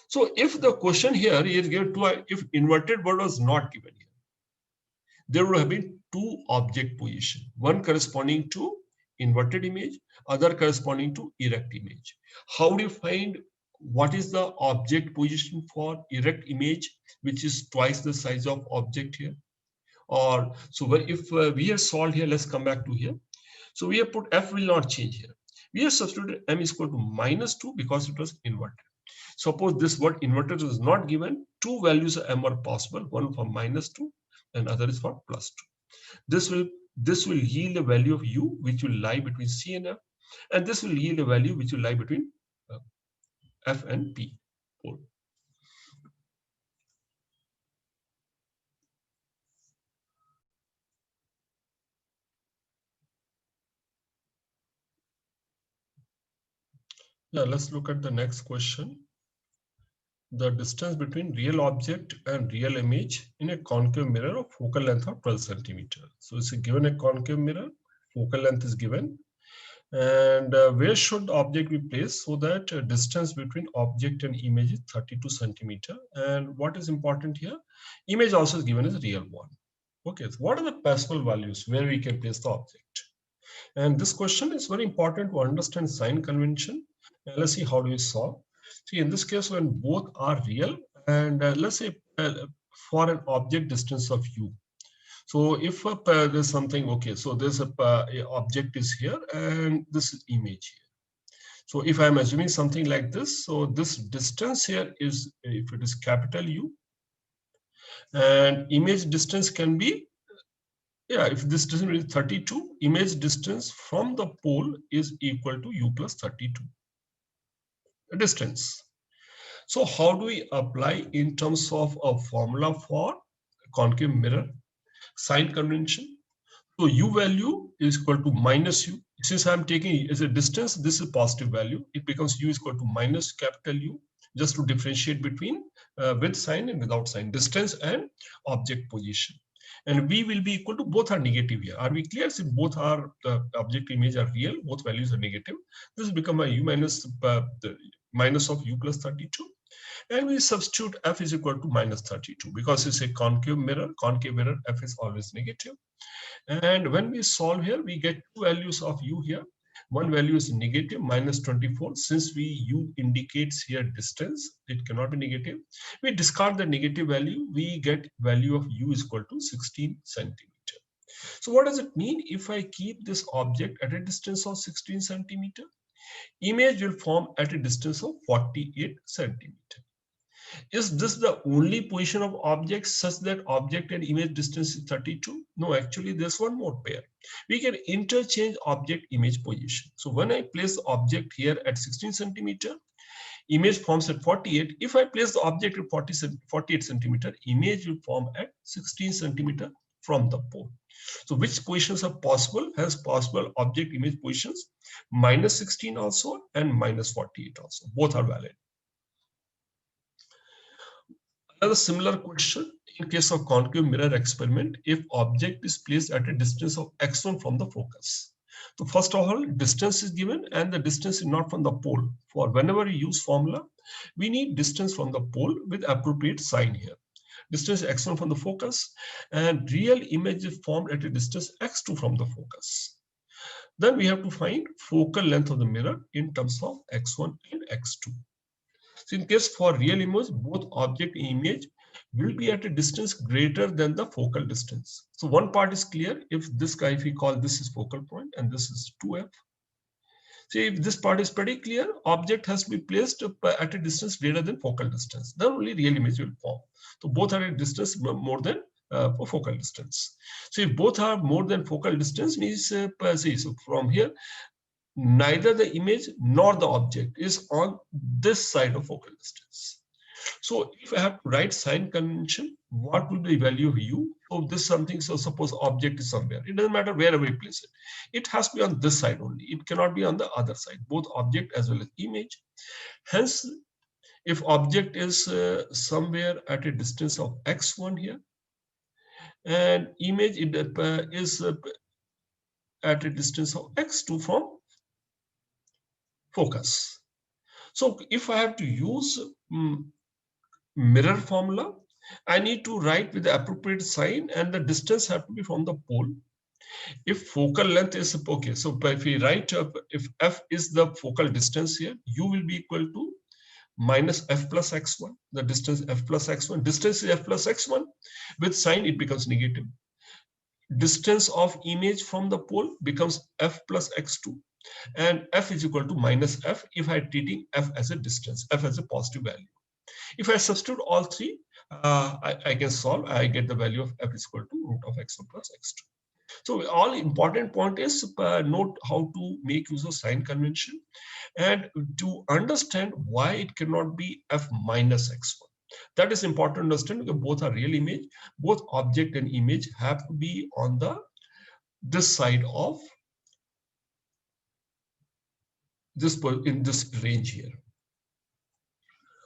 So if the question here is given to, if inverted word was not given here, there would have been two object position, one corresponding to inverted image, other corresponding to erect image. How do you find what is the object position for erect image, which is twice the size of object here? Or so if we have solved here, let's come back to here. So we have put F will not change here. We have substituted M is equal to minus 2 because it was inverted. Suppose this word inverted is not given, two values of M are possible, one for minus 2 and other is for plus 2. This will yield a value of U which will lie between C and F, and this will yield a value which will lie between F and P. Yeah, let's look at the next question. The distance between real object and real image in a concave mirror of focal length of 12 centimeter. So it's given a concave mirror, focal length is given, and where should object be placed so that distance between object and image is 32 centimeter. And what is important here, image also is given as a real one. Okay, so what are the possible values where we can place the object? And this question is very important to understand sign convention. Let's see how do we solve. See, in this case, when both are real, and let's say for an object distance of U. So if there's something, okay, so there's a object is here and this is image here. So if I'm assuming something like this, so this distance here is, if it is capital U, and image distance can be, yeah, if this distance is 32, image distance from the pole is equal to U plus 32 distance. So how do we apply in terms of a formula for concave mirror sign convention? So U value is equal to minus U. Since I'm taking as a distance, this is positive value. It becomes U is equal to minus capital U. just to differentiate between with sign and without sign, distance and object position. And v will be equal to, both are negative here. Are we clear? Since both are the object image are real, both values are negative. This will become a u minus the minus of u plus 32. And we substitute f is equal to minus 32 because it's a concave mirror. Concave mirror, f is always negative. And when we solve here, we get two values of u here. One value is negative, minus 24. Since u indicates here distance, it cannot be negative. We discard the negative value. We get value of u is equal to 16 centimeter. So what does it mean if I keep this object at a distance of 16 centimeter? Image will form at a distance of 48 centimeter. Is this the only position of objects such that object and image distance is 32? No, actually there's one more pair. We can interchange object image position. So when I place the object here at 16 centimeter, image forms at 48. If I place the object at 48 centimeter, image will form at 16 centimeter from the pole. So which positions are possible? Has possible object image positions, minus 16 also and minus 48 also. Both are valid. Another similar question in case of concave mirror experiment, if object is placed at a distance of x1 from the focus. So first of all, distance is given and the distance is not from the pole. For whenever you use formula, we need distance from the pole with appropriate sign here. Distance x1 from the focus, and real image is formed at a distance x2 from the focus. Then we have to find focal length of the mirror in terms of x1 and x2. So in case for real image, both object and image will be at a distance greater than the focal distance. So one part is clear. If this guy, if we call this is focal point and this is 2f. See, if this part is pretty clear, object has to be placed at a distance greater than focal distance. Then only real image will form. So both are at a distance more than focal distance. So if both are more than focal distance, means see, so from here, neither the image nor the object is on this side of focal distance. So if I have to write sign convention, what will be the value of u? So this something, so suppose object is somewhere. It doesn't matter wherever we place it. It has to be on this side only. It cannot be on the other side, both object as well as image. Hence, if object is somewhere at a distance of x1 here, and image is at a distance of x2 from focus. So if I have to use mirror formula, I need to write with the appropriate sign and the distance have to be from the pole. If focal length is, okay, so if we write, if f is the focal distance here, u will be equal to minus f plus x1, the distance f plus x1, distance is f plus x1, with sign it becomes negative. Distance of image from the pole becomes f plus x2, and f is equal to minus f if I treating f as a distance, f as a positive value. If I substitute all three, I can solve. I get the value of f is equal to root of x1 plus x2. So all important point is note how to make use of sign convention and to understand why it cannot be f minus x1. That is important to understand because both are real image. Both object and image have to be on this side of this in this range here.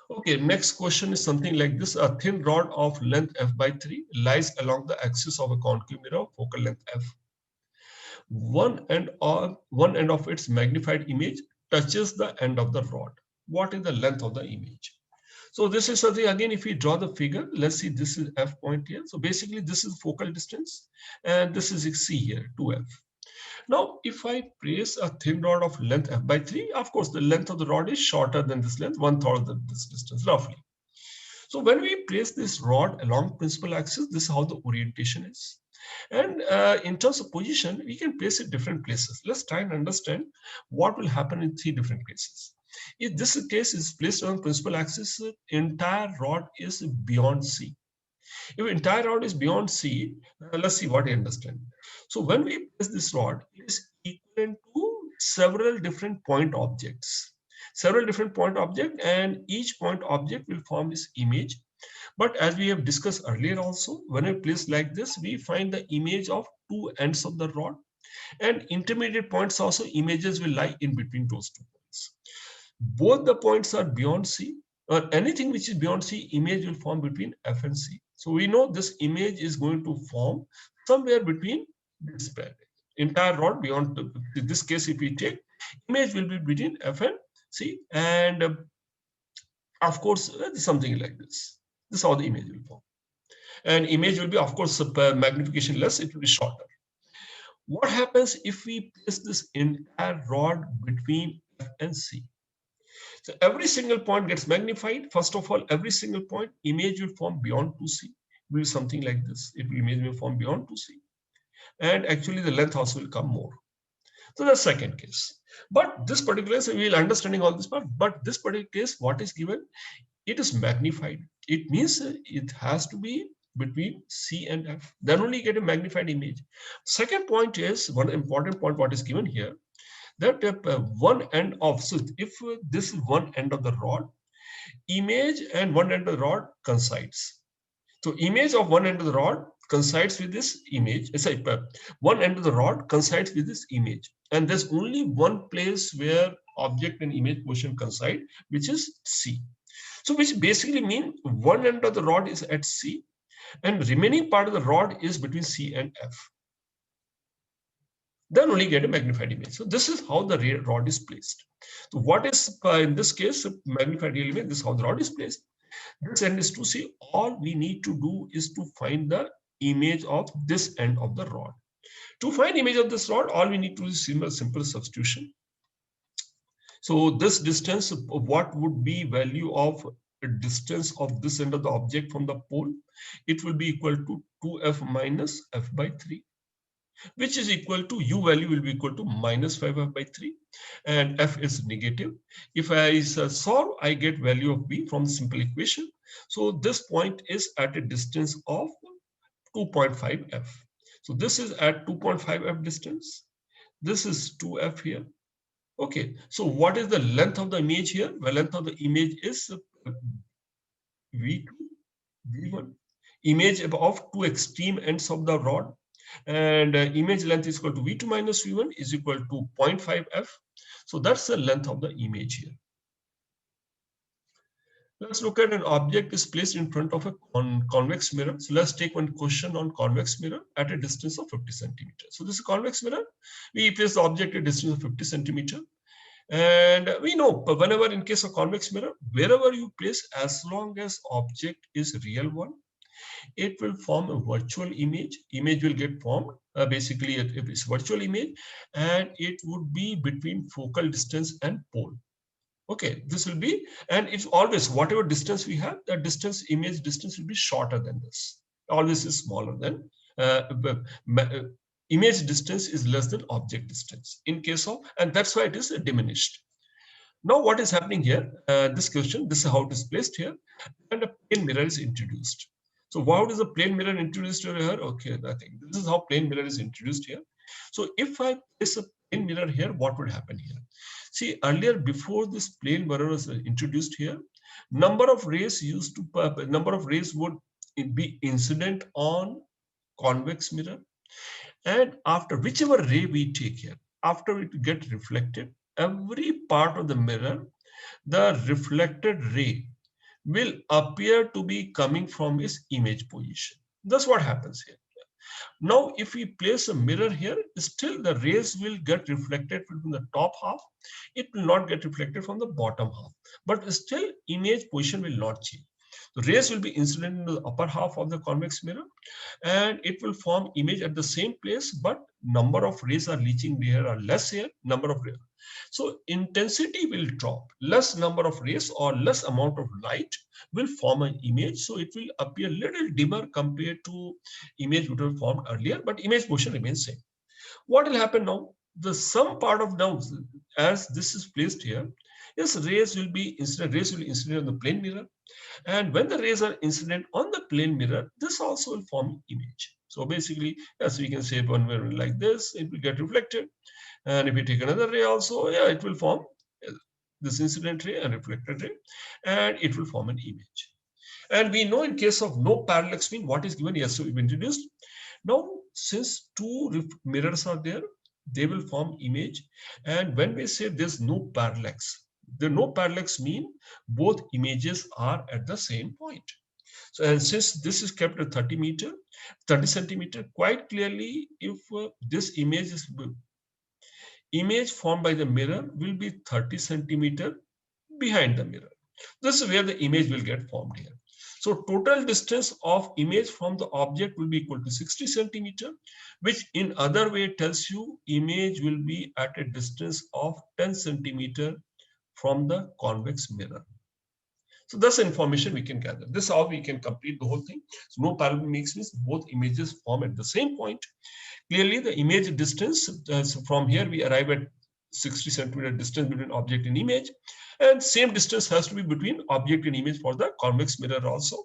Okay, next question is something like this. A thin rod of length f by 3 lies along the axis of a concave mirror of focal length f. One end of its magnified image touches the end of the rod. What is the length of the image? So this is something, again, if we draw the figure, let's see, this is f point here. So basically this is focal distance and this is c here, 2f. Now, if I place a thin rod of length f by 3, of course, the length of the rod is shorter than this length, 1/3 of this distance, roughly. So when we place this rod along principal axis, this is how the orientation is. And in terms of position, we can place it different places. Let's try and understand what will happen in 3 different places. If this case is placed on principal axis, entire rod is beyond C. If entire rod is beyond C, let's see what I understand. So when we place this rod, it is equivalent to several different point objects. Several different point object, and each point object will form this image. But as we have discussed earlier also, when we place like this, we find the image of 2 ends of the rod, and intermediate points also, images will lie in between those 2 points. Both the points are beyond C. or anything which is beyond C, image will form between F and C. So we know this image is going to form somewhere between this entire rod beyond this case. If we take, image will be between F and C, and of course something like this. This is how the image will form, and image will be, of course, magnification less. It will be shorter. What happens if we place this entire rod between F and C? So every single point gets magnified. First of all, every single point image will form beyond 2C. Will be something like this. It will image will form beyond 2C. And actually the length also will come more. So that's second case. But this particular case, we will understanding all this part. But this particular case, what is given? It is magnified. It means it has to be between C and F. Then only you get a magnified image. Second point is one important point. What is given here? That one end of, so if this is one end of the rod, image and one end of the rod coincides. So image of one end of the rod coincides with this image. Sorry, one end of the rod coincides with this image, and there's only one place where object and image position coincide, which is C. So which basically means one end of the rod is at C, and remaining part of the rod is between C and F. Then only get a magnified image. So this is how the rod is placed. So what is in this case magnified real image? This is how the rod is placed. This end is to see. All we need to do is to find the image of this end of the rod. To find image of this rod, all we need to do is simple substitution. So this distance, what would be value of distance of this end of the object from the pole? It will be equal to 2f minus f by 3. Which is equal to, u value will be equal to minus 5f by 3, and f is negative. If I solve, I get value of b from the simple equation. So this point is at a distance of 2.5f. So this is at 2.5f distance. This is 2f here. Okay, so what is the length of the image here? The length of the image is v2, v1. Image of two extreme ends of the rod, and image length is equal to v2 minus v1 is equal to 0.5f. So that's the length of the image here. Let's look at an object is placed in front of a convex mirror. So let's take one question on convex mirror at a distance of 50 centimeters. So this is a convex mirror. We place the object at a distance of 50 centimeters. And we know whenever in case of convex mirror, wherever you place, as long as object is real one, it will form a virtual image. Image will get formed. Basically, if it's virtual image, and it would be between focal distance and pole. Okay, this will be, and it's always whatever distance we have, the distance, image distance will be shorter than this. Always is smaller than image distance is less than object distance in case of, and that's why it is diminished. Now, what is happening here? This question, this is how it is placed here, and a plane mirror is introduced. So how is a plane mirror introduced here? Okay, I think this is how plane mirror is introduced here. So if I place a plane mirror here, what would happen here? See, earlier before this plane mirror was introduced here, number of rays would be incident on convex mirror, and after whichever ray we take here, after it get reflected, every part of the mirror, the reflected ray will appear to be coming from its image position. That's what happens here. Now, if we place a mirror here, still the rays will get reflected from the top half. It will not get reflected from the bottom half, but still image position will not change. The rays will be incident in the upper half of the convex mirror, and it will form image at the same place, but number of rays are reaching here are less here, number of rays. So intensity will drop, less number of rays or less amount of light will form an image. So it will appear little dimmer compared to image which was formed earlier, but image position remains same. What will happen now? The some part of now, as this is placed here, yes, rays will be incident on the plane mirror. And when the rays are incident on the plane mirror, this also will form image. So basically, as we can say, one mirror like this, it will get reflected. And if we take another ray also, yeah, it will form this incident ray and reflected ray, and it will form an image. And we know in case of no parallax mean, what is given? Yes, so we've introduced. Now, since two mirrors are there, they will form image. And when we say there's no parallax, The no parallax mean both images are at the same point. So, and since this is kept at 30 centimeter, quite clearly, if this image formed by the mirror will be 30 centimeter behind the mirror. This is where the image will get formed here. So total distance of image from the object will be equal to 60 centimeter, which in other way tells you image will be at a distance of 10 centimeter from the convex mirror. So that's the information we can gather. This is how we can complete the whole thing. So no parallel makes means both images form at the same point. Clearly the image distance, so from here we arrive at 60 centimeter distance between object and image, and same distance has to be between object and image for the convex mirror also,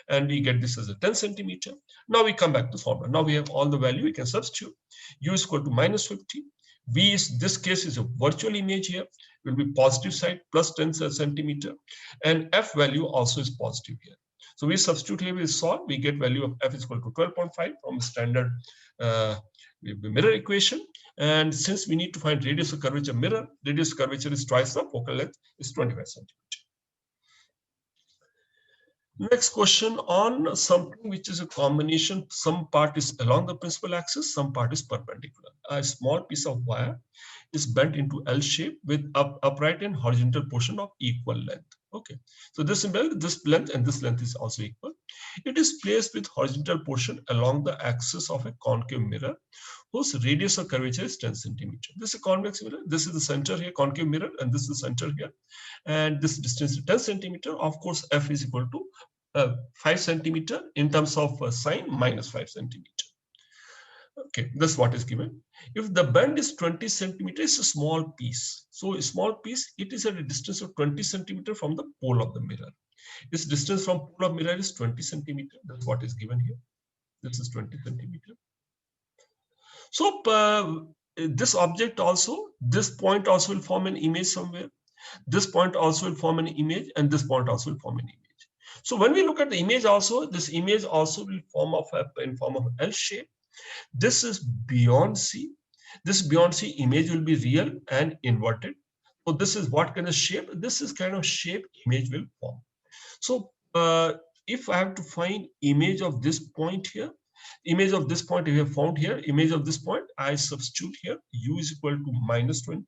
and we get this as a 10 centimeter. Now we come back to formula. Now we have all the value we can substitute. U is equal to minus 50. V is, this case is a virtual image here, will be positive side plus 10 centimeter, and F value also is positive here. So we substitute here, we solve, we get value of F is equal to 12.5 from standard mirror equation. And since we need to find radius of curvature mirror, radius of curvature is twice the focal length, is 25 centimeter. Next question on something which is a combination. Some part is along the principal axis, some part is perpendicular. A small piece of wire is bent into L shape with upright and horizontal portion of equal length. Okay, so this length and this length is also equal. It is placed with horizontal portion along the axis of a concave mirror whose radius of curvature is 10 centimeter. This is a convex mirror. This is the center here, concave mirror, and this is the center here. And this distance is 10 centimeter. Of course, F is equal to 5 centimeter in terms of sine minus 5 centimeter. Okay, that's what is given. If the bend is 20 centimeter, it's a small piece. So a small piece, it is at a distance of 20 centimeter from the pole of the mirror. This distance from pole of mirror is 20 centimeter. That's what is given here. This is 20 centimeter. So this object also, this point also will form an image somewhere. This point also will form an image, and this point also will form an image. So when we look at the image also, this image also will form in form of L shape. This is beyond C. This beyond C image will be real and inverted. So this is what kind of shape? This is kind of shape image will form. So if I have to find image of this point here, image of this point we have found here, image of this point, I substitute here, U is equal to minus 20,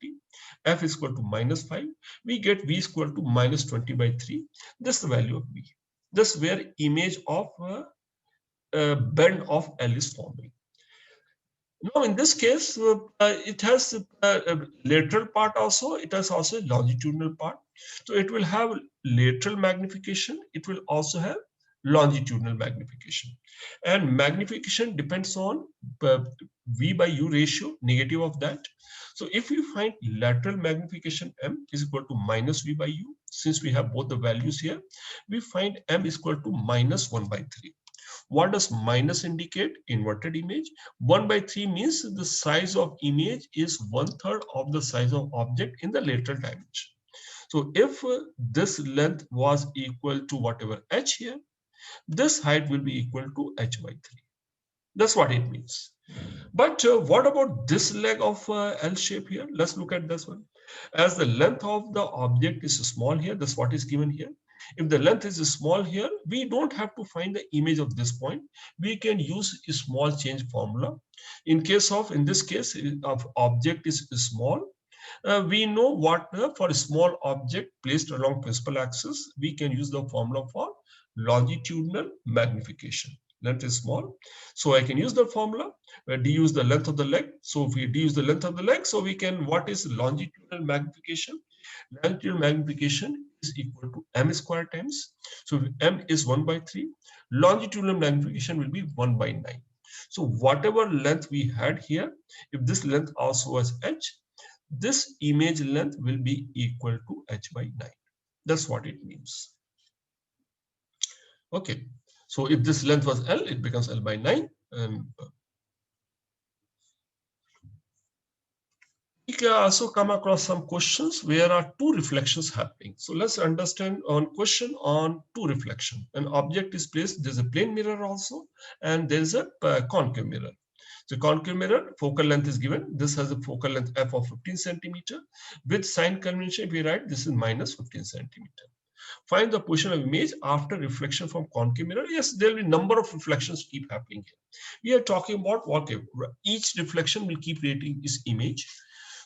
F is equal to minus 5. We get V is equal to minus 20 by 3. This is the value of V. This is where image of bend of L is forming. Now, in this case, it has a lateral part also. It has also a longitudinal part. So it will have lateral magnification. It will also have longitudinal magnification. And magnification depends on V by U ratio, negative of that. So if you find lateral magnification M is equal to minus V by U, since we have both the values here, we find M is equal to minus 1 by 3. What does minus indicate? Inverted image. 1 by 3 means the size of image is 1/3 of the size of object in the lateral dimension. So if this length was equal to whatever h here, this height will be equal to h by 3. That's what it means. But what about this leg of L shape here? Let's look at this one. As the length of the object is small here, that's what is given here. If the length is small here, we don't have to find the image of this point. We can use a small change formula. In this case, of object is small. We know what for a small object placed along principal axis, we can use the formula for longitudinal magnification. Length is small, so I can use the formula where d is the length of the leg. So if we d is the length of the leg, so we can, what is longitudinal magnification? Longitudinal magnification is equal to m square times. So m is 1 by 3. Longitudinal magnification will be 1 by 9. So whatever length we had here, if this length also was h, this image length will be equal to h by 9. That's what it means. Okay. So if this length was L, it becomes L by 9. And we can also come across some questions where are two reflections happening. So let's understand on question on two reflection. An object is placed, there's a plane mirror also, and there's a concave mirror. So concave mirror, focal length is given. This has a focal length f of 15 centimeter. With sign convention, if we write this is minus 15 centimeter. Find the position of image after reflection from concave mirror. Yes, there will be number of reflections keep happening here. We are talking about what each reflection will keep creating its image.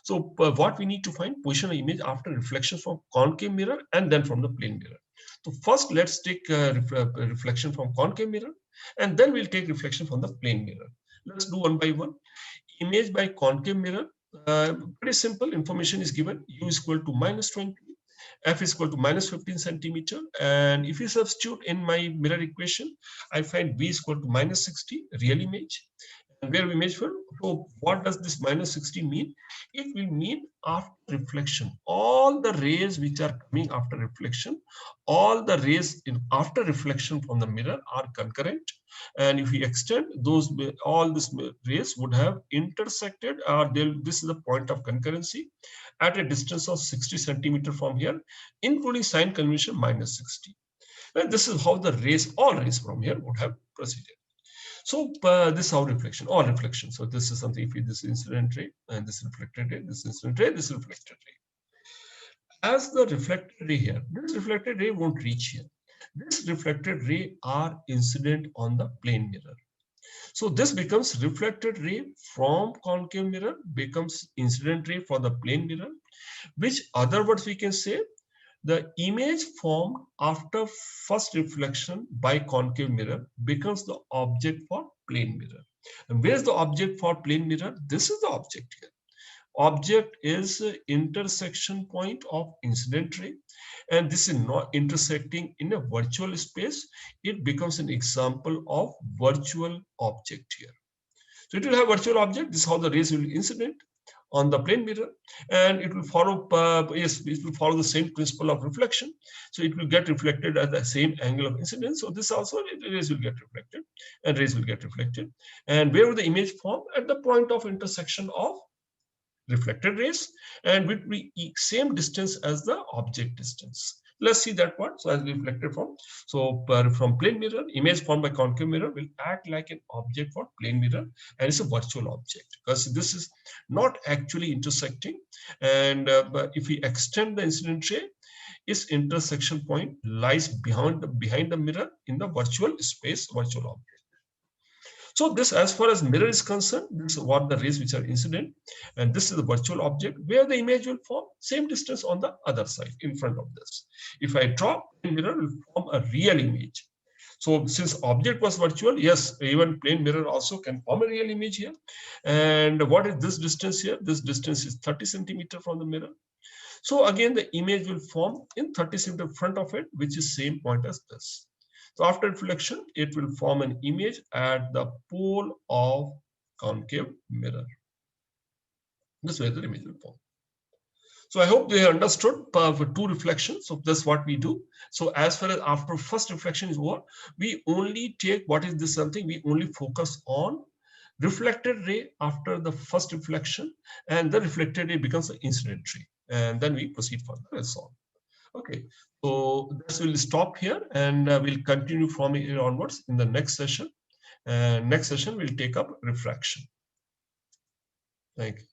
So what we need to find position of image after reflection from concave mirror and then from the plane mirror. So first let's take reflection from concave mirror and then we'll take reflection from the plane mirror. Let's do one by one. Image by concave mirror. Pretty simple information is given. U is equal to minus 20. F is equal to minus 15 centimeter. And if you substitute in my mirror equation, I find V is equal to minus 60, real image. And where we measure, so what does this minus 60 mean? It will mean after reflection, all the rays which are coming after reflection, all the rays after reflection from the mirror are concurrent. And if we extend those, all these rays would have intersected, or this is the point of concurrency at a distance of 60 centimeter from here, including sign convention minus 60. And this is how the rays, all rays from here would have proceeded. So this is how reflection, all reflection. So this is something, if this incident ray and this reflected ray, this incident ray, this reflected ray. As the reflected ray here, this reflected ray won't reach here. This reflected ray are incident on the plane mirror. So this becomes reflected ray from concave mirror becomes incident ray for the plane mirror, which other words we can say the image formed after first reflection by concave mirror becomes the object for plane mirror. And where is the object for plane mirror? This is the object here. Object is intersection point of incident ray, and this is not intersecting in a virtual space. It becomes an example of virtual object here. So it will have virtual object. This is how the rays will incident on the plane mirror, and it will follow yes, it will follow the same principle of reflection. So it will get reflected at the same angle of incidence. So this also rays will get reflected and rays will get reflected. And where will the image form? At the point of intersection of reflected rays and will be same distance as the object distance. Let's see that one. So as reflected from, so from plane mirror, image formed by concave mirror will act like an object for plane mirror, and it's a virtual object because this is not actually intersecting. And but if we extend the incident ray, its intersection point lies behind the mirror in the virtual space, virtual object. So this, as far as mirror is concerned, this is what the rays which are incident, and this is the virtual object where the image will form same distance on the other side in front of this. If I draw, the mirror will form a real image. So since object was virtual, yes, even plane mirror also can form a real image here. And what is this distance here? This distance is 30 centimeter from the mirror. So again, the image will form in 30 centimeter front of it, which is same point as this. So after reflection, it will form an image at the pole of concave mirror. This way the image will form. So I hope they understood for two reflections. So that's what we do. So as far as after first reflection is over, we only take what is this something, we only focus on reflected ray after the first reflection, and the reflected ray becomes an incident ray. And then we proceed further and so on. Okay, so this will stop here, and we'll continue from here onwards in the next session. And next session we'll take up refraction. Thank you.